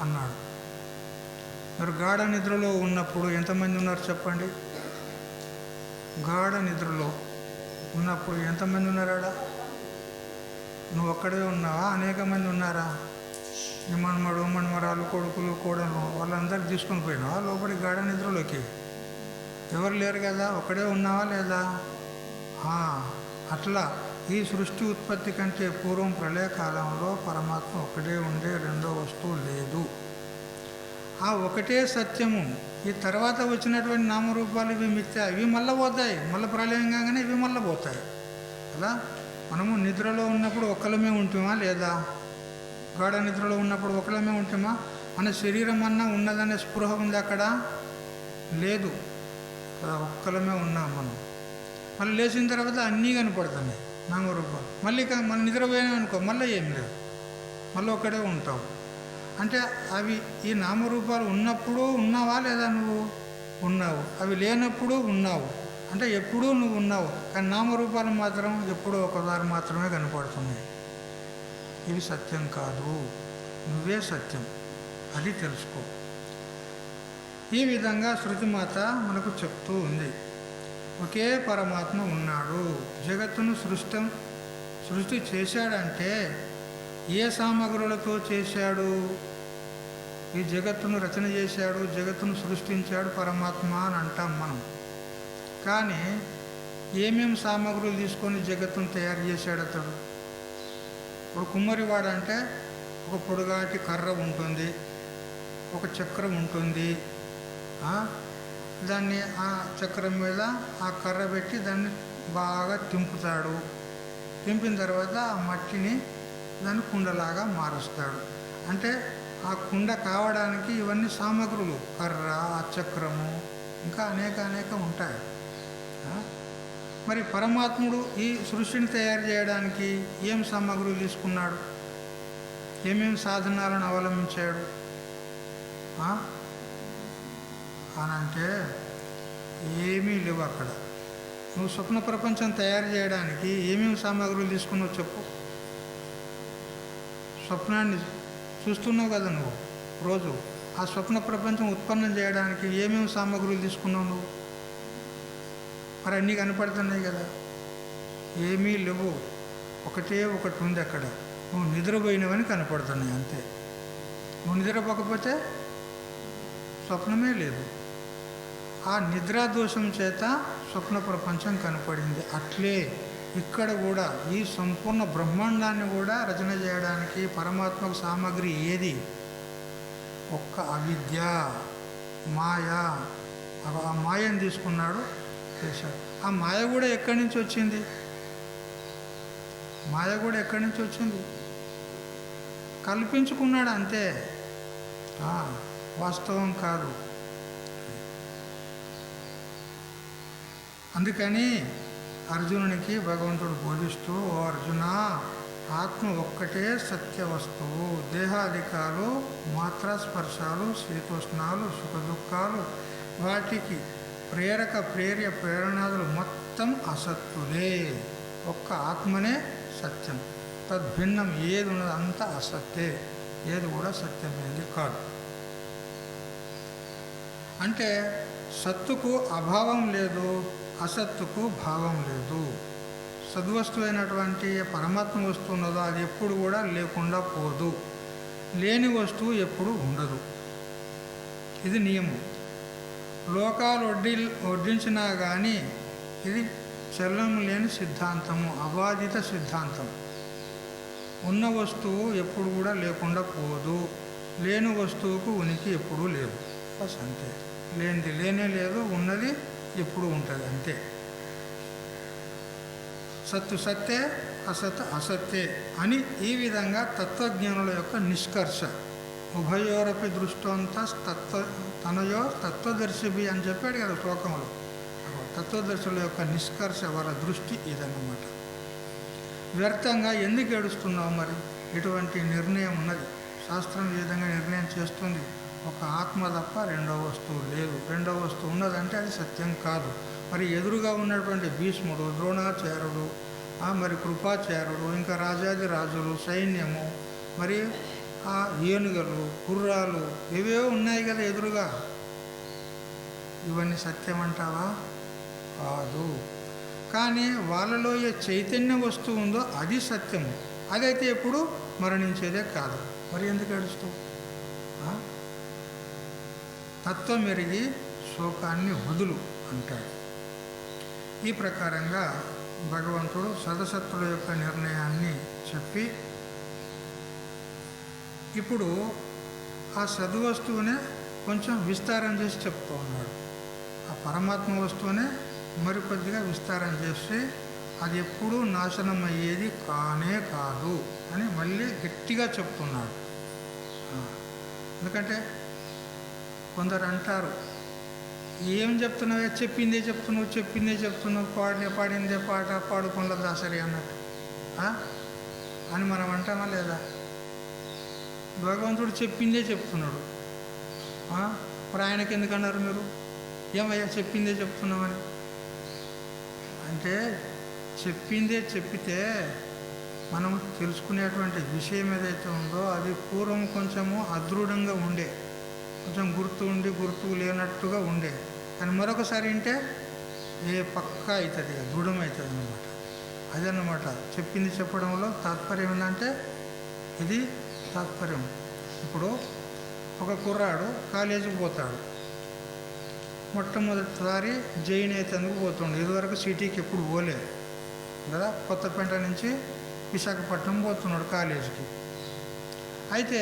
అన్నాడు. మరి గాఢ నిద్రలో ఉన్నప్పుడు ఎంతమంది ఉన్నారు చెప్పండి? గాఢ నిద్రలో ఉన్నప్పుడు ఎంతమంది ఉన్నారాడా? నువ్వు ఒక్కడే ఉన్నావా? అనేక మంది ఉన్నారా? నీ మన్మడు, మన్మరాలు, కొడుకులు, కోడలు వాళ్ళందరూ తీసుకొని పోయినావా లోపలి గాఢ నిద్రలోకి? ఎవరు లేరు కదా, ఒక్కడే ఉన్నావా లేదా? అట్లా ఈ సృష్టి ఉత్పత్తి కంటే పూర్వం ప్రళయకాలంలో పరమాత్మ ఒకటే ఉండే, రెండో వస్తువు లేదు. ఆ ఒకటే సత్యము. ఈ తర్వాత వచ్చినటువంటి నామరూపాలు ఇవి మిథ్య, ఇవి మళ్ళీ పోతాయి. మళ్ళీ ప్రళయం కాగానే ఇవి మళ్ళీ పోతాయి కదా. మనము నిద్రలో ఉన్నప్పుడు ఒక్కలమే ఉంటామా లేదా? గాఢ నిద్రలో ఉన్నప్పుడు ఒకలమే ఉంటామా? మన శరీరం అన్నా ఉన్నదనే స్పృహ ఉంది అక్కడ? లేదు కదా, ఒక్కలమే ఉన్నాం మనం. మళ్ళీ లేచిన తర్వాత అన్నీ కనపడుతున్నాయి నామరూపాలు. మళ్ళీ మనం నిద్రపోయామనుకో మళ్ళీ ఏం లేదు, మళ్ళీ ఒక్కడే ఉంటావు. అంటే అవి ఈ నామరూపాలు ఉన్నప్పుడు ఉన్నావా లేదా? నువ్వు ఉన్నావు. అవి లేనప్పుడు ఉన్నావు. అంటే ఎప్పుడూ నువ్వు ఉన్నావు, కానీ నామరూపాలు మాత్రం ఎప్పుడూ ఒకసారి మాత్రమే కనపడుతున్నాయి. ఇవి సత్యం కాదు, నువ్వే సత్యం, అది తెలుసుకో. ఈ విధంగా శృతిమాత మనకు చెప్తూ ఉంది. ఒకే పరమాత్మ ఉన్నాడు. జగత్తును సృష్టి చేశాడంటే ఏ సామగ్రులతో చేశాడు? ఈ జగత్తును రచన చేశాడు, జగత్తును సృష్టించాడు పరమాత్మ అని అంటాం మనం. కానీ ఏమేమి సామగ్రులు తీసుకొని జగత్తును తయారు చేశాడు అతడు? ఇప్పుడు కుమ్మరివాడంటే ఒక పొడుగాటి కర్ర ఉంటుంది, ఒక చక్రం ఉంటుంది. దాన్ని ఆ చక్రం మీద ఆ కర్ర పెట్టి దాన్ని బాగా తింపుతాడు. తింపిన తర్వాత ఆ మట్టిని దాన్ని కుండలాగా మారుస్తాడు. అంటే ఆ కుండ కావడానికి ఇవన్నీ సామగ్రులు, కర్ర, ఆ చక్రము, ఇంకా అనేక ఉంటాయి. మరి పరమాత్ముడు ఈ సృష్టిని తయారు చేయడానికి ఏం సామగ్రులు తీసుకున్నాడు? ఏమేమి సాధనాలను అవలంబించాడు అని అంటే ఏమీ లేవు అక్కడ. నువ్వు స్వప్న ప్రపంచం తయారు చేయడానికి ఏమేమి సామగ్రులు తీసుకున్నావు చెప్పు? స్వప్నాన్ని చూస్తున్నావు కదా నువ్వు రోజు. ఆ స్వప్న ప్రపంచం ఉత్పన్నం చేయడానికి ఏమేమి సామగ్రులు తీసుకున్నావు నువ్వు? మరి అన్నీ కనపడుతున్నాయి కదా, ఏమీ లేవు. ఒకటే ఒకటి ఉంది అక్కడ, నువ్వు నిద్రపోయినవని కనపడుతున్నాయి అంతే. నువ్వు నిద్రపోకపోతే స్వప్నమే లేదు. ఆ నిద్రాదోషం చేత స్వప్న ప్రపంచం కనపడింది. అట్లే ఇక్కడ కూడా ఈ సంపూర్ణ బ్రహ్మాండాన్ని కూడా రచన చేయడానికి పరమాత్మకు సామగ్రి ఏది? ఒక్క అవిద్య, మాయ. ఆ మాయను తీసుకున్నాడు, చేశాడు. ఆ మాయ కూడా ఎక్కడి నుంచి వచ్చింది? మాయ కూడా ఎక్కడి నుంచి వచ్చింది? కల్పించుకున్నాడు అంతే, వాస్తవం కాదు. అందుకని అర్జునునికి భగవంతుడు బోధిస్తూ, ఓ అర్జున, ఆత్మ ఒక్కటే సత్య వస్తువు. దేహాధికాలు, మాత్రా స్పర్శాలు, శీతోష్ణాలు, సుఖ దుఃఖాలు వాటికి ప్రేరక ప్రేరణాదులు మొత్తం అసత్తులే. ఒక్క ఆత్మనే సత్యం. తద్భిన్నం ఏది ఉన్నది అంతా అసత్తే, ఏది కూడా సత్యమైనది కాదు. అంటే సత్తుకు అభావం లేదు, అసత్తుకు భావం లేదు. సద్వస్తువు అయినటువంటి పరమాత్మ వస్తువు ఉన్నదో అది ఎప్పుడు కూడా లేకుండా పోదు, లేని వస్తువు ఎప్పుడు ఉండదు. ఇది నియమం. లోకాలు వడ్డించినా కానీ ఇది చలనం లేని సిద్ధాంతము, అబాధిత సిద్ధాంతం. ఉన్న వస్తువు ఎప్పుడు కూడా లేకుండా పోదు, లేని వస్తువుకు ఉనికి ఎప్పుడూ లేదు. బస్ అంతే. లేనిది లేనే లేదు, ఉన్నది ఎప్పుడు ఉంటుంది, అంతే. సత్తు సత్తే, అసత్ అసత్తే అని ఈ విధంగా తత్వజ్ఞానుల యొక్క నిష్కర్ష. ఉభయోరపి దృష్టోంత తనయో తత్వదర్శిభి అని చెప్పాడు కదా శ్లోకంలో. తత్వదర్శుల యొక్క నిష్కర్ష, వాళ్ళ దృష్టి ఇదన్నమాట. వ్యర్థంగా ఎందుకు ఏడుస్తున్నావు? మరి ఇటువంటి నిర్ణయం ఉన్నది. శాస్త్రం ఈ విధంగా నిర్ణయం చేస్తుంది. ఒక ఆత్మ తప్ప రెండవ వస్తువు లేదు. రెండవ వస్తువు ఉన్నదంటే అది సత్యం కాదు. మరి ఎదురుగా ఉన్నటువంటి భీష్ముడు, ద్రోణాచార్యుడు, మరి కృపాచార్యుడు, ఇంకా రాజాది రాజులు, సైన్యము, మరి ఆ ఏనుగలు, గుర్రాలు, ఇవేవో ఉన్నాయి కదా ఎదురుగా. ఇవన్నీ సత్యం అంటావా? కాదు. కానీ వాళ్ళలో ఏ చైతన్య వస్తువు ఉందో అది సత్యము. అదైతే ఎప్పుడు మరణించేదే కాదు. మరి ఎందుకు ఏడుస్తావు? తత్వం ఎరిగి శోకాన్ని వదులు అంటాడు. ఈ ప్రకారంగా భగవంతుడు సదసత్తుల యొక్క నిర్ణయాన్ని చెప్పి ఇప్పుడు ఆ సద్వస్తువునే కొంచెం విస్తారం చేసి చెప్తూ ఉన్నాడు. ఆ పరమాత్మ వస్తువునే మరికొద్దిగా విస్తారం చేసి అది ఎప్పుడూ నాశనం అయ్యేది కానే కాదు అని మళ్ళీ గట్టిగా చెప్తున్నాడు. ఎందుకంటే కొందరు అంటారు, ఏం చెప్తున్నావే, చెప్పిందే చెప్తున్నావు, పాడిందే పాట, పాడుకున్న దాసరి అన్నట్టు అని మనం అంటామా లేదా? భగవంతుడు చెప్పిందే చెప్తున్నాడు. మరి ఆయనకి ఎందుకన్నారు మీరు? ఏమయ్యా చెప్పిందే చెప్తున్నామని అంటే, చెప్పిందే చెప్పితే మనం తెలుసుకునేటువంటి విషయం ఏదైతే ఉందో అది పూర్వం కొంచెము అదృఢంగా ఉండే, కొంచెం గుర్తు లేనట్టుగా ఉండే. కానీ మరొకసారి వింటే పక్కా అవుతుంది, దృఢమవుతుంది అన్నమాట. అదన్నమాట చెప్పింది చెప్పడంలో తాత్పర్యం ఏంటంటే ఇది తాత్పర్యం. ఇప్పుడు ఒక కుర్రాడు కాలేజీకి పోతాడు. మొట్టమొదటిసారి జైన్ అయితేందుకు పోతుండే. ఇదివరకు సిటీకి ఎప్పుడు పోలేదు కదా, కొత్తపేట నుంచి విశాఖపట్నం పోతున్నాడు కాలేజీకి. అయితే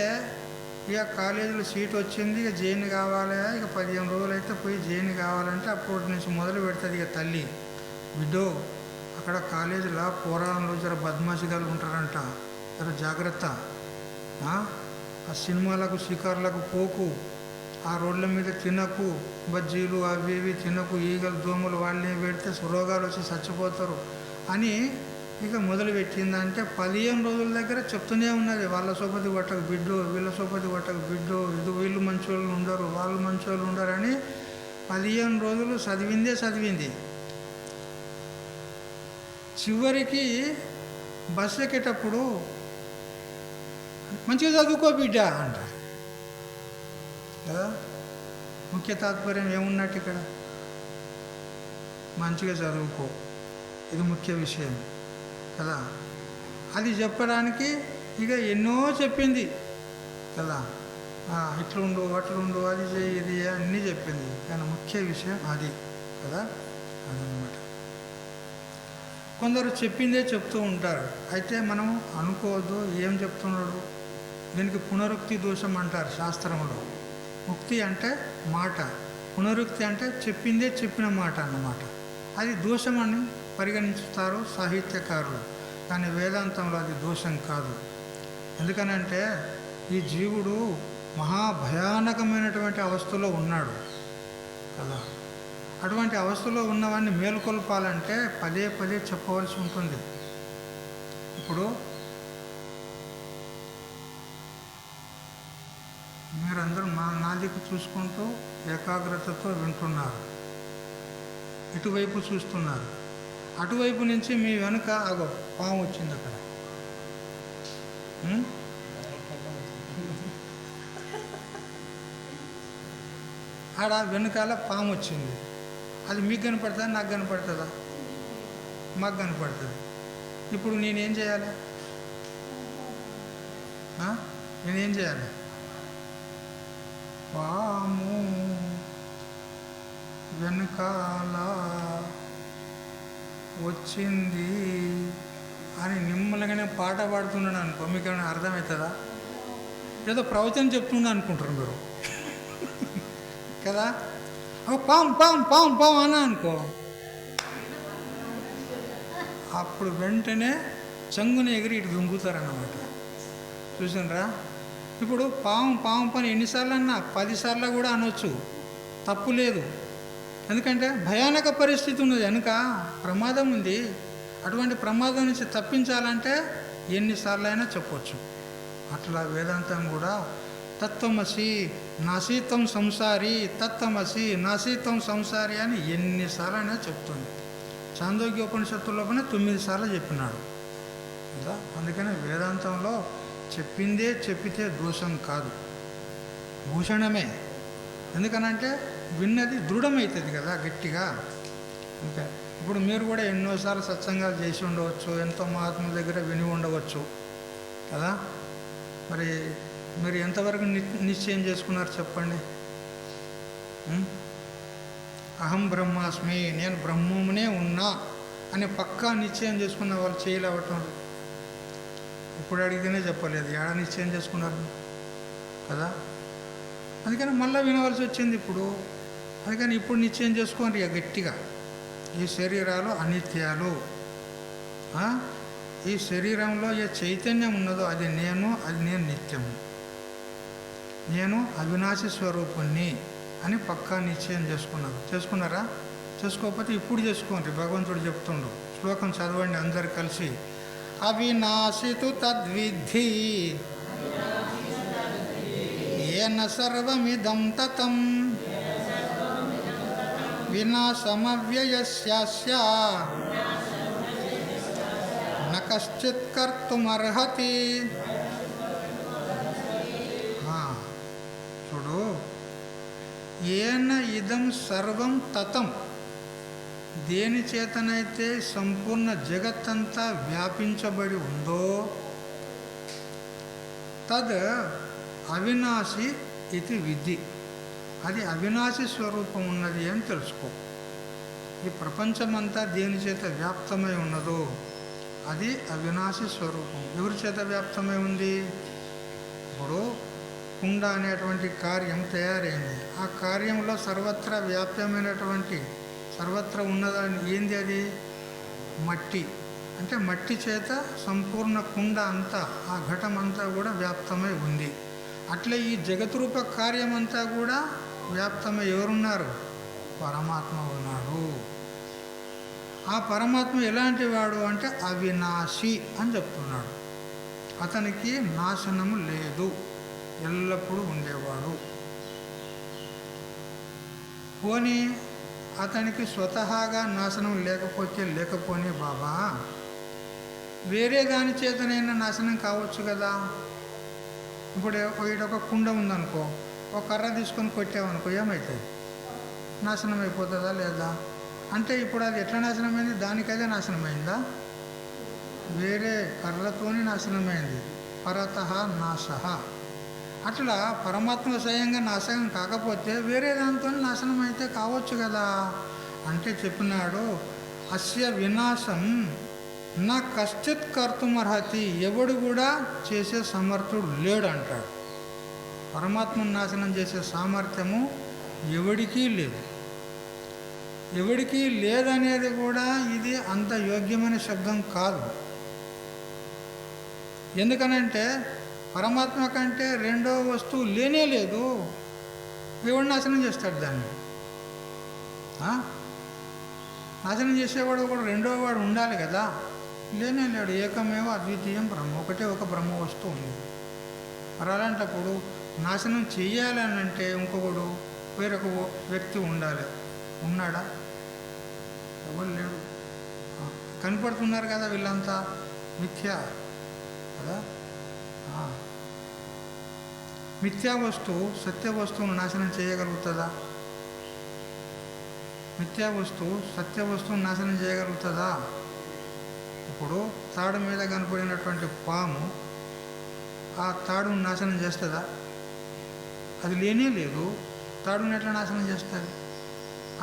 ఇక కాలేజీలో సీట్ వచ్చింది, ఇక జైన్ కావాలి, ఇక 15 రోజులు అయితే పోయి జైన్ కావాలంటే అప్పటి నుంచి మొదలు పెడుతుంది ఇక తల్లి, బిడ్డో అక్కడ కాలేజీలో పోరాణంలో జర బద్మాషిగాలు ఉంటారంట, జర జాగ్రత్త, ఆ సినిమాలకు షికార్లకు పోకు, ఆ రోడ్ల మీద తినకు, బజ్జీలు అవి ఇవి తినకు, ఈగలు దోమలు వాళ్ళని పెడితే రోగాలు వచ్చి చచ్చిపోతారు అని ఇక మొదలుపెట్టిందంటే 15 రోజుల దగ్గర చెప్తూనే ఉన్నది. వాళ్ళ సోపతి పట్టకు బిడ్డో, వీళ్ళ సోపతి పట్టకు బిడ్డో, ఇది వీళ్ళు మంచోళ్ళు ఉండరు, వాళ్ళు మంచోళ్ళు ఉండరు అని 15 రోజులు చదివింది. చివరికి బస్సు ఎక్కేటప్పుడు మంచిగా చదువుకో బిడ్డ అంటారు కదా. ముఖ్య తాత్పర్యం ఏమున్నట్టు ఇక్కడ? మంచిగా చదువుకో, ఇది ముఖ్య విషయం కదా. అది చెప్పడానికి ఇక ఎన్నో చెప్పింది కదా, ఇట్లుండు అట్లుండు, అది చేయి ఇది అన్నీ చెప్పింది. కానీ ముఖ్య విషయం అది కదా, అదనమాట. కొందరు చెప్పిందే చెప్తూ ఉంటారు. అయితే మనం అనుకోవద్దు ఏం చెప్తున్నాడు. దీనికి పునరుక్తి దోషం అంటారు శాస్త్రంలో. ముక్తి అంటే మాట, పునరుక్తి అంటే చెప్పిందే చెప్పిన మాట అన్నమాట. అది దోషం అని పరిగణించుతారు సాహిత్యకారులు. కానీ వేదాంతంలో అది దోషం కాదు. ఎందుకనంటే ఈ జీవుడు మహాభయానకమైనటువంటి అవస్థలో ఉన్నాడు కదా. అటువంటి అవస్థలో ఉన్నవాడిని మేలుకొల్పాలంటే పదే చెప్పవలసి ఉంటుంది. ఇప్పుడు మీరందరూ నా దిక్కు చూసుకుంటూ ఏకాగ్రతతో వింటున్నారు, ఇటువైపు చూస్తున్నారు. అటువైపు నుంచి మీ వెనుక అగో పాము వచ్చింది అక్కడ. ఉం? ఆడ వెనుకాల పాము వచ్చింది. అది మీకు కనపడుతుందా, నాకు కనపడుతుందా? మాకు కనపడుతుంది. ఇప్పుడు నేనేం చేయాలి? నేనేం చేయాలి? పాము వెనుకాల వచ్చింది అని నిమ్మలంగానే పాట పాడుతున్నాను అనుకో, మీకు ఏమైనా అర్థమవుతుందా? ఏదో ప్రవచనం చెప్తున్నా అనుకుంటారు మీరు కదా. పాము పాము పాము పాము అన్నా అనుకో, అప్పుడు వెంటనే చంగుని ఎగిరి ఇటు దుంగుతారన్నమాట. చూసినరా? ఇప్పుడు పాము పాము పని ఎన్నిసార్లు అన్నా 10 సార్లు కూడా అనొచ్చు, తప్పు లేదు. ఎందుకంటే భయానక పరిస్థితి ఉన్నది, వెనుక ప్రమాదం ఉంది. అటువంటి ప్రమాదం నుంచి తప్పించాలంటే ఎన్నిసార్లు అయినా చెప్పవచ్చు. అట్లా వేదాంతం కూడా తత్వమసి నాసీతం సంసారి, తత్వమసి నాసీతం సంసారి అని ఎన్నిసార్లు అయినా చెప్తుంది. చాందోగ్య ఉపనిషత్తుల్లో 9 సార్లు చెప్పినాడు కదా. అందుకని వేదాంతంలో చెప్పిందే చెప్పితే దోషం కాదు, భూషణమే. ఎందుకనంటే విన్నది దృఢమవుతుంది కదా గట్టిగా. ఇంకా ఇప్పుడు మీరు కూడా ఎన్నోసార్లు సత్సంగాలు చేసి ఉండవచ్చు, ఎంతో మహాత్ముల దగ్గర విని ఉండవచ్చు కదా. మరి మీరు ఎంతవరకు నిశ్చయం చేసుకున్నారు చెప్పండి? అహం బ్రహ్మాస్మి, నేను బ్రహ్మమునే ఉన్నా అని పక్కా నిశ్చయం చేసుకున్న వాళ్ళు చేయలేవటం. ఇప్పుడు అడిగితేనే చెప్పలేదు, ఏడా నిశ్చయం చేసుకున్నారు కదా. అందుకని మళ్ళీ వినవలసి వచ్చింది ఇప్పుడు. అందుకని ఇప్పుడు నిశ్చయం చేసుకోండి ఇక గట్టిగా. ఈ శరీరాలు అనిత్యాలు, ఈ శరీరంలో ఏ చైతన్యం ఉన్నదో అది నేను, అది నేను నిత్యము, నేను అవినాశి స్వరూపుణ్ణి అని పక్కా నిశ్చయం చేసుకున్నారా? చేసుకోకపోతే ఇప్పుడు చేసుకోండి. భగవంతుడు చెప్తుండు, శ్లోకం చదవండి అందరు కలిసి. అవినాశితు తద్విద్ధి ఏన సర్వమిదం తతం వినాశమవ్యయస్యాస్య న కశ్చిత్ కర్తుమర్హతి. చూడు, ఏన ఇదం సర్వం తతం, దేని చేతనైతే సంపూర్ణ జగత్తంతా వ్యాపించబడి ఉందో, తద్ అవినాశి ఇది విధి, అది అవినాశి స్వరూపం ఉన్నది అని తెలుసుకో. ఈ ప్రపంచమంతా దేని చేత వ్యాప్తమై ఉన్నదో అది అవినాశి స్వరూపం. ఎవరి చేత వ్యాప్తమై ఉంది? ఇప్పుడు కుండ అనేటువంటి కార్యం తయారైంది. ఆ కార్యంలో సర్వత్రా వ్యాప్యమైనటువంటి, సర్వత్రా ఉన్నదాన్ని ఏంది? అది మట్టి. అంటే మట్టి చేత సంపూర్ణ కుండ అంతా, ఆ ఘటం అంతా కూడా వ్యాప్తమై ఉంది. అట్లే ఈ జగద్రూప కార్యమంతా కూడా వ్యాప్తమై ఎవరున్నారు? పరమాత్మ ఉన్నాడు. ఆ పరమాత్మ ఎలాంటి వాడు అంటే అవినాశి అని చెప్తున్నాడు. అతనికి నాశనము లేదు, ఎల్లప్పుడూ ఉండేవాడు. పోనీ అతనికి స్వతహాగా నాశనం లేకపోతే లేకపోని బాబా, వేరే దాని చేతనైనా నాశనం కావచ్చు కదా. ఇప్పుడు ఒక కుండ ఉందనుకో, ఒక కర్ర తీసుకొని కొట్టామనుకో, ఏమవుతుంది? నాశనం అయిపోతుందా లేదా? అంటే ఇప్పుడు అది ఎట్లా నాశనమైంది? దానికైతే నాశనమైందా? వేరే కర్రతోని నాశనమైంది. పరతః నాశః. అట్లా పరమాత్మ స్వయంగా నాశనం కాకపోతే వేరే దాంతో నాశనం అయితే కావచ్చు కదా. అంటే చెప్పినాడు, అస్య వినాశం నా కశ్చిత్ కర్తుమర్హతి, ఎవడు కూడా చేసే సమర్థుడు లేడు అంటాడు. పరమాత్మను నాశనం చేసే సామర్థ్యము ఎవడికీ లేదు. ఎవడికి లేదనేది కూడా ఇది అంత యోగ్యమైన శబ్దం కాదు. ఎందుకనంటే పరమాత్మ కంటే రెండో వస్తువు లేనే లేదు. ఎవడు నాశనం చేస్తాడు దాన్ని? నాశనం చేసేవాడు కూడా రెండో వాడు ఉండాలి కదా. లేనే లేడు. ఏకమేవ అద్వితీయం బ్రహ్మ, ఒకటే ఒక బ్రహ్మ వస్తువు ఉంది. మరి అలాంటప్పుడు నాశనం చెయ్యాలని అంటే ఇంకొకడు వేరొక వ్యక్తి ఉండాలి. ఉన్నాడా? ఎవరు లేడు. కనపడుతున్నారు కదా వీళ్ళంతా మిథ్య కదా. మిథ్యా వస్తువు సత్య వస్తువును నాశనం చేయగలుగుతుందా? మిథ్యా వస్తువు సత్య వస్తువును నాశనం చేయగలుగుతుందా? ఇప్పుడు తాడు మీద కనపడినటువంటి పాము ఆ తాడును నాశనం చేస్తుందా? అది లేనే లేదు, తాడుని ఎట్లా నాశనం చేస్తుంది?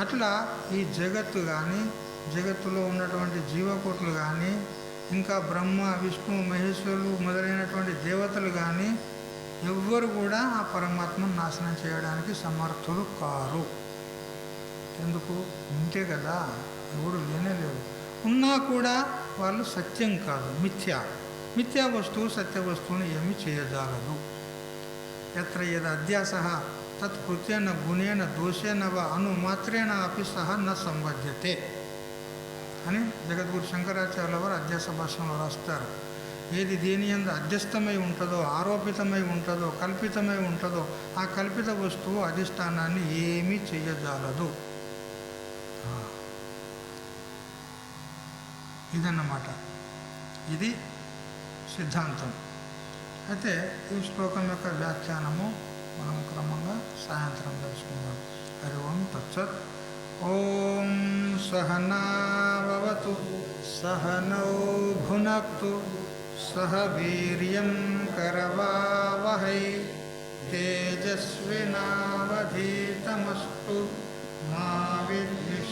అట్లా ఈ జగత్తు కానీ, జగత్తులో ఉన్నటువంటి జీవకోట్లు కానీ, ఇంకా బ్రహ్మ విష్ణు మహేశ్వరులు మొదలైనటువంటి దేవతలు కానీ ఎవ్వరు కూడా ఆ పరమాత్మను నాశనం చేయడానికి సమర్థులు కారు. ఎందుకు? ఉంటే కదా, ఎవడు లేనే లేదు. ఉన్నా కూడా వాళ్ళు సత్యం కాదు, మిథ్యా వస్తువు సత్య వస్తువుని ఏమి చేయజాలదు. ఎత్ర యద్ అధ్యాస తత్ కృత్యేన గుణేన దోషేన వా అనుమాత్రేణ అపి సహ న సంబధ్యతే అని జగద్గురు శంకరాచార్యుల వారు అధ్యాస భాషలో రాస్తారు. ఏది దేని యందు అధ్యస్థమై ఉంటుందో, ఆరోపితమై ఉంటుందో, కల్పితమై ఉంటుందో ఆ కల్పిత వస్తువు అధిష్టానాన్ని ఏమీ చెయ్యజాలదు. ఇదన్నమాట, ఇది సిద్ధాంతం. అయితే ఈ శ్లోకం యొక్క వ్యాఖ్యానము మనం క్రమంగా సాయంత్రం తెలుసుకుందాం. హరి ఓం తత్సత్. ఓం సహనావతు సహనౌ భునక్తు సహ వీర్యం కరవావహై తేజస్వినావధీతమస్తు మా విద్విషావహై.